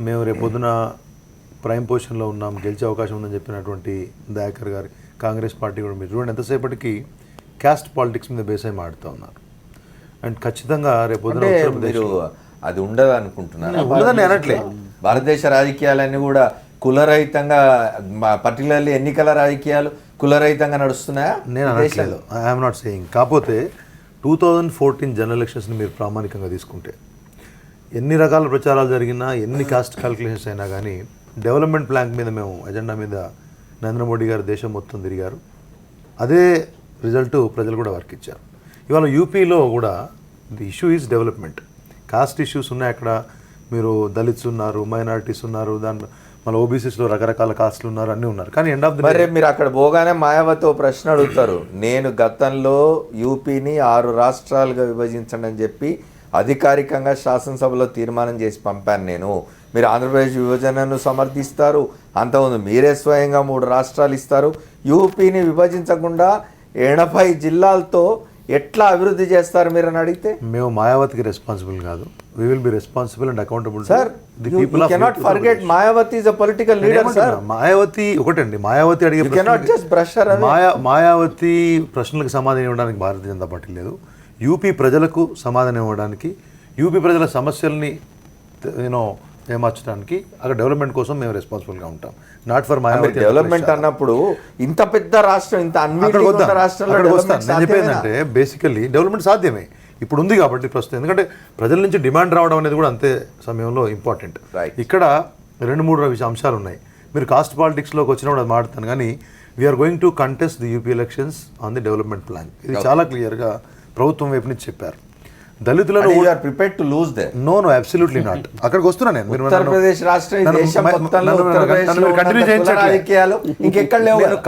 మేము రేపొద్దున ప్రైమ్ పొజిషన్లో ఉన్నాం, గెలిచే అవకాశం ఉందని చెప్పినటువంటి దయాకర్ గారు కాంగ్రెస్ పార్టీ కూడా మీరు చూడండి ఎంతసేపటికి క్యాస్ట్ పాలిటిక్స్ మీద బేస్ అయి మాడుతూ ఉన్నారు. అండ్ ఖచ్చితంగా రేపొద్దున మీరు అది ఉండదు అనుకుంటున్నారు? ఉండదని అనట్లే, భారతదేశ రాజకీయాలన్నీ కూడా కులరహితంగా, పర్టికులర్లీ ఎన్నికల రాజకీయాలు కులరహితంగా నడుస్తున్నాయా? నేను అనట్లేదు, ఐఎమ్ నాట్ సేయింగ్. కాకపోతే 2014 జనరల్ ఎలక్షన్స్ని మీరు ప్రామాణికంగా తీసుకుంటే ఎన్ని రకాల ప్రచారాలు జరిగినా, ఎన్ని కాస్ట్ క్యాల్కులేషన్స్ అయినా కానీ డెవలప్మెంట్ ప్లాన్ మీద మేము ఎజెండా మీద నరేంద్ర మోడీ గారు దేశం మొత్తం తిరిగారు. అదే రిజల్ట్ ప్రజలు కూడా వర్క్ ఇచ్చారు. ఇవాళ యూపీలో కూడా the issue is development. Cost issues ఉన్నాయి అక్కడ. మీరు దళిత్స్ ఉన్నారు, మైనారిటీస్ ఉన్నారు, దాంట్లో మళ్ళీ ఓబీసీస్లో రకరకాల కాస్ట్లు ఉన్నారు, అన్నీ ఉన్నారు. కానీ ఎండ్ ఆఫ్ ది మరి మీరు అక్కడ పోగానే మాయావతి ఓ ప్రశ్న అడుగుతారు, నేను గతంలో యూపీని 6 రాష్ట్రాలుగా విభజించండి అని చెప్పి అధికారికంగా శాసనసభలో తీర్మానం చేసి పంపాను నేను. మీరు ఆంధ్రప్రదేశ్ విభజనను సమర్థిస్తారు, అంతకుముందు మీరే స్వయంగా 3 రాష్ట్రాలు ఇస్తారు. యూపీని విభజించకుండా 80 జిల్లాలతో ఎట్లా అభివృద్ధి చేస్తారు మీరు అని అడిగితే, మేము మాయావతికి రెస్పాన్సిబుల్ కాదు, we will be responsible and accountable. Sir you cannot forget Mayawati is a political leader sir. Mayawati ఒకటండి, మాయావతి అడిగే మాయావతి ప్రశ్నలకు సమాధానం ఇవ్వడానికి భారతీయ జనతా పార్టీ లేదు. యూపీ ప్రజలకు సమాధానం ఇవ్వడానికి, యూపీ ప్రజల సమస్యల్ని ఏమార్చడానికి, అక్కడ డెవలప్మెంట్ కోసం మేము రెస్పాన్సిబుల్గా ఉంటాం. Not for Mayawati. డెవలప్మెంట్ అన్నప్పుడు ఇంత పెద్ద రాష్ట్రం, ఇంత రాష్ట్రంలో నేను చెప్పేందంటే బేసికల్లీ డెవలప్మెంట్ సాధ్యమే, ఇప్పుడు ఉంది కాబట్టి ప్రస్తుతం. ఎందుకంటే ప్రజల నుంచి డిమాండ్ రావడం అనేది కూడా అంతే సమయంలో ఇంపార్టెంట్. ఇక్కడ 2-3 అంశాలు ఉన్నాయి. మీరు కాస్ట్ పాలిటిక్స్లోకి వచ్చినప్పుడు అది మాట్లాడతాను, కానీ we are going to contest the UP elections on the development plan. ఇది చాలా క్లియర్గా ప్రభుత్వం వైపు నుంచి చెప్పారు. దళితులను నో అబ్సల్యూట్లీ నాట్. అక్కడికి వస్తున్నా నేను. ఉత్తరప్రదేశ్ రాష్ట్రం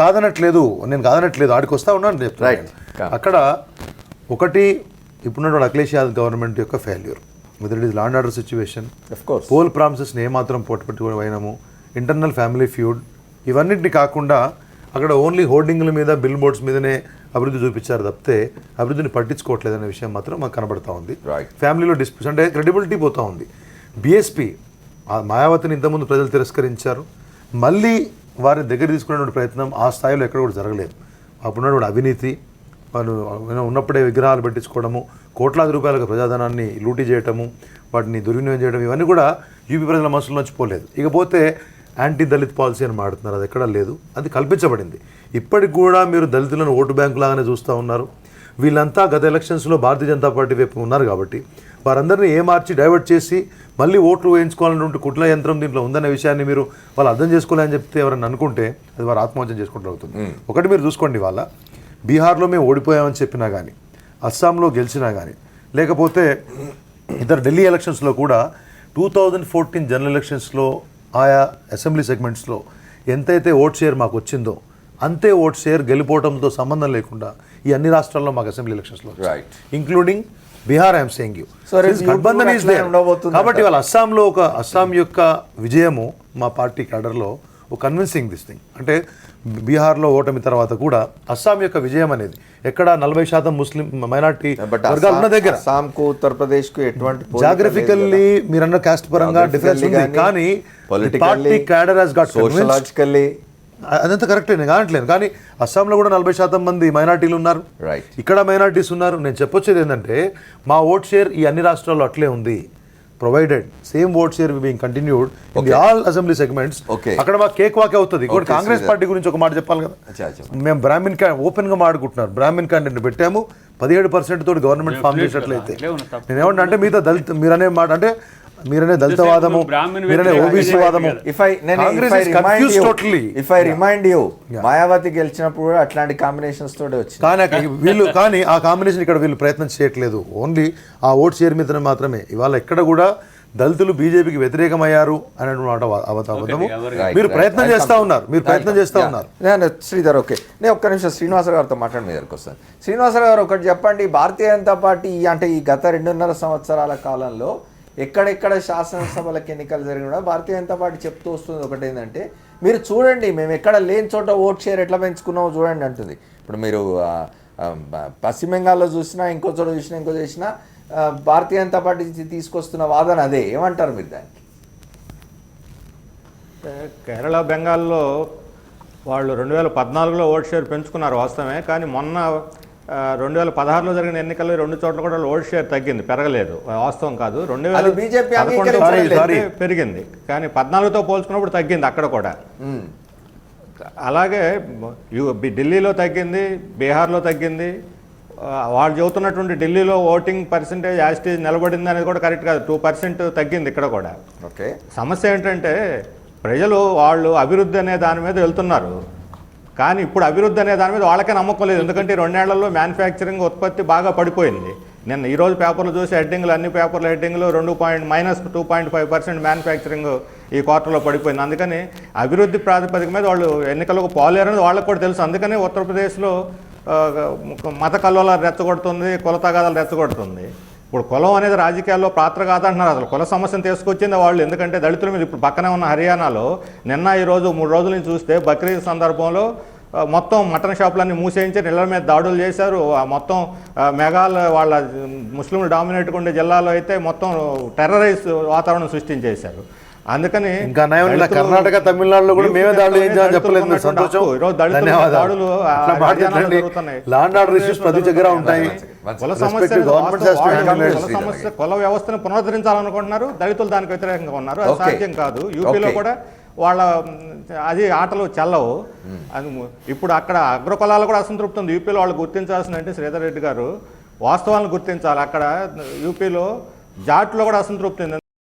కాదనట్లేదు, నేను కాదనట్లేదు, ఆడికి వస్తా ఉన్నాను చెప్తాను. అక్కడ ఒకటి ఇప్పుడున్నటువంటి అఖిలేష్ యాదవ్ గవర్నమెంట్ యొక్క failure, whether it is law and order situation, poll ప్రామిసెస్ని ఏమాత్రం పోయినాము, ఇంటర్నల్ ఫ్యామిలీ ఫ్యూడ్, ఇవన్నింటినీ కాకుండా అక్కడ ఓన్లీ హోర్డింగ్ల మీద, బిల్ బోర్డ్స్ మీదనే అభివృద్ధి చూపించారు తప్పితే అభివృద్ధిని పట్టించుకోవట్లేదు అనే విషయం మాత్రం మాకు కనబడతా ఉంది. ఫ్యామిలీలో డిస్ప్యూట్స్ అంటే క్రెడిబిలిటీ పోతూ ఉంది. బీఎస్పీ మాయావతిని ఇంతకుముందు ప్రజలు తిరస్కరించారు, మళ్ళీ వారిని దగ్గర తీసుకునేటువంటి ప్రయత్నం ఆ స్థాయిలో ఎక్కడ కూడా జరగలేదు. అప్పుడున్నటువంటి అవినీతి, వాళ్ళు ఉన్నప్పుడే విగ్రహాలు పెట్టించుకోవడము, కోట్లాది రూపాయలకు ప్రజాధనాన్ని లూటీ చేయటము, వాటిని దుర్వినియోగం చేయడం, ఇవన్నీ కూడా యూపీ ప్రజల మనసులోంచి పోలేదు. ఇకపోతే యాంటీ దళిత్ పాలసీ అని మాడుతున్నారు, అది ఎక్కడా లేదు, అది కల్పించబడింది. ఇప్పటికి కూడా మీరు దళితులను ఓటు బ్యాంకు లాగానే చూస్తూ ఉన్నారు. వీళ్ళంతా గత ఎలక్షన్స్లో భారతీయ జనతా పార్టీ వైపు ఉన్నారు కాబట్టి వారందరినీ ఏమార్చి డైవర్ట్ చేసి మళ్ళీ ఓట్లు వేయించుకోవాలన్నటువంటి కుట్ల యంత్రం దీంట్లో ఉందనే విషయాన్ని మీరు వాళ్ళు అర్థం చేసుకోవాలని చెప్తే ఎవరైనా అనుకుంటే అది వారు ఆత్మహత్య చేసుకుంటూ అవుతుంది. ఒకటి మీరు చూసుకోండి, వాళ్ళ బీహార్లో మేము ఓడిపోయామని చెప్పినా కానీ, అస్సాంలో గెలిచినా కానీ, లేకపోతే ఇతర ఢిల్లీ ఎలక్షన్స్లో కూడా 2014 జనరల్ ఎలక్షన్స్లో ఆయా అసెంబ్లీ సెగ్మెంట్స్లో ఎంతైతే ఓట్ షేర్ మాకు వచ్చిందో అంతే ఓట్ షేర్ గెలిపోవడంతో సంబంధం లేకుండా ఈ అన్ని రాష్ట్రాల్లో మాకు అసెంబ్లీ ఎలక్షన్స్లో, including Bihar, I'm saying you. కాబట్టి వాళ్ళ అస్సాం యొక్క విజయము మా పార్టీ క్యాడర్లో ఒక కన్విన్సింగ్ దిస్ థింగ్. అంటే బీహార్లో ఓటమి తర్వాత కూడా అస్సాం యొక్క విజయం అనేది ఎక్కడ 40% ముస్లిం మైనార్టీ వర్గాలు ఉన్న దగ్గర, ఉత్తరప్రదేశ్ జాగ్రఫికల్లీ మీరన్న కాస్ట్ పరంగా డిఫరెన్స్ ఉంది, కానీ పార్టీ క్యాడర్ హస్ గాట్ సోషలాజికల్లీ అదంతా కరెక్టే, నేను కానట్లేదు. కానీ అస్సాంలో కూడా 40% మంది మైనార్టీలు ఉన్నారు, ఇక్కడ మైనార్టీస్ ఉన్నారు. నేను చెప్పొచ్చేది ఏంటంటే మా ఓట్ షేర్ ఈ అన్ని రాష్ట్రాల్లో అట్లే ఉంది, provided same vote share being continued in the all assembly segments. అక్కడ మాకు కేక్ వాక్ అవుతుంది. ఇక్కడ కాంగ్రెస్ పార్టీ గురించి ఒక మాట చెప్పాలి కదా, మేము బ్రాహ్మిన్ ఓపెన్ గా మాట్లాడుకుంటున్నారు, బ్రాహ్మిన్ క్యాండిడేట్ పెట్టాము, 17% తోటి గవర్నమెంట్ ఫామ్ చేసినట్లయితే నేనేమంటా అంటే మీతో దళిత మీరనే మాట అంటే మీరనే దళితవాదము, మీరనే ఓబీసీ వాదము. మాయావతి గెలిచినప్పుడు కూడా అట్లాంటి కాంబినేషన్స్ తోటి వచ్చింది, కానీ ఆ కాంబినేషన్ ఇక్కడ వీళ్ళు ప్రయత్నం చేయట్లేదు. ఓన్లీ ఆ ఓట్ షేర్ మీద మాత్రమే. ఇవాళ ఎక్కడ కూడా దళితులు బీజేపీకి వ్యతిరేకమయ్యారు అనేటువంటి అబద్ధము మీరు ప్రయత్నం చేస్తూ ఉన్నారు. శ్రీధర్, ఓకే, నేను ఒక్క నిమిషం శ్రీనివాస గారితో మాట్లాడి మీ దగ్గరకు వస్తాను. శ్రీనివాస గారు ఒకటి చెప్పండి, భారతీయ జనతా పార్టీ అంటే ఈ గత 2.5 సంవత్సరాల కాలంలో ఎక్కడెక్కడ శాసనసభలకు ఎన్నికలు జరిగినా భారతీయ జనతా పార్టీ చెప్తూ వస్తుంది ఒకటి ఏంటంటే, మీరు చూడండి మేము ఎక్కడ లేని చోట ఓట్ షేర్ ఎట్లా పెంచుకున్నామో చూడండి అంటుంది. ఇప్పుడు మీరు పశ్చిమ బెంగాల్లో చూసినా, ఇంకో చోట చూసినా, ఇంకో చూసినా భారతీయ జనతా పార్టీ తీసుకొస్తున్న వాదన అదే. ఏమంటారు మీరు దానికి? కేరళ, బెంగాల్లో వాళ్ళు 2014లో ఓట్ షేర్ పెంచుకున్నారు వాస్తవమే, కానీ మొన్న 2016లో జరిగిన ఎన్నికల్లో 2 చోట్ల కూడా ఓట్ షేర్ తగ్గింది, పెరగలేదు. వాస్తవం కాదు. అది BJP 2011 పెరిగింది, కానీ 14తో పోల్చుకున్నప్పుడు తగ్గింది అక్కడ కూడా. అలాగే ఢిల్లీలో తగ్గింది, బీహార్లో తగ్గింది. వాళ్ళు చెబుతున్నటువంటి ఢిల్లీలో ఓటింగ్ పర్సెంటేజ్ యాస్టేజ్ నిలబడింది అనేది కూడా కరెక్ట్ కాదు, 2% తగ్గింది ఇక్కడ కూడా. ఓకే, సమస్య ఏంటంటే ప్రజలు వాళ్ళు అభివృద్ధి అనే దాని మీద వెళ్తున్నారు, కానీ ఇప్పుడు అభివృద్ధి అనే దాని మీద వాళ్ళకే నమ్మకం లేదు. ఎందుకంటే 2 ఏళ్లలో మ్యానుఫ్యాక్చరింగ్ ఉత్పత్తి బాగా పడిపోయింది. నిన్న ఈరోజు పేపర్లు చూసి హెడ్డింగ్లు, అన్ని పేపర్ల హెడ్డింగ్లు -2.5% మ్యానుఫ్యాక్చరింగ్ ఈ క్వార్టర్లో పడిపోయింది. అందుకని అభివృద్ధి ప్రాతిపదిక మీద వాళ్ళు ఎన్నికలకు పోలేరనేది వాళ్ళకు కూడా తెలుసు. అందుకనే ఉత్తరప్రదేశ్లో మత కల్లోలాలు రెచ్చగొడుతుంది, కుల తగాదాలు రెచ్చగొడుతుంది. ఇప్పుడు కులం అనేది రాజకీయాల్లో పాత్ర కాదంటున్నారు. అసలు కుల సమస్యను తీసుకొచ్చింది వాళ్ళు. ఎందుకంటే దళితుల మీద ఇప్పుడు పక్కనే ఉన్న హర్యానాలో నిన్న ఈరోజు 3 రోజుల నుంచి చూస్తే బక్రీద్ సందర్భంలో మొత్తం మటన్ షాపులన్నీ మూసేయించి ఇళ్ల మీద దాడులు చేశారు. మొత్తం మెగాల్ వాళ్ళ ముస్లింలు డామినేట్గా ఉండే జిల్లాలో అయితే మొత్తం టెర్రరైజ్ వాతావరణం సృష్టించేశారు. అందుకని ఇంకా కర్ణాటక, తమిళనాడులో కూడా మేమే దాడులు చేయించామని చెప్పలేదు. మీరు సంతోషం, ధన్యవాదాలు. లాండ్ ఆర్డర్ ఇష్యూస్ ప్రతి దగ్గర ఉంటాయి. కుల సమస్య, కుల వ్యవస్థను పునరుద్ధరించాలనుకుంటున్నారు, దళితులు దానికి వ్యతిరేకంగా ఉన్నారు. అది సాధ్యం కాదు. యూపీలో కూడా వాళ్ళ అది ఆటలు చెల్లవు. ఇప్పుడు అక్కడ అగ్రకులాలు కూడా అసంతృప్తి ఉంది. యూపీలో వాళ్ళు గుర్తించాల్సిన అంటే శ్రీధర్ రెడ్డి గారు వాస్తవాలను గుర్తించాలి. అక్కడ యూపీలో జాట్లో కూడా అసంతృప్తి ఉంది.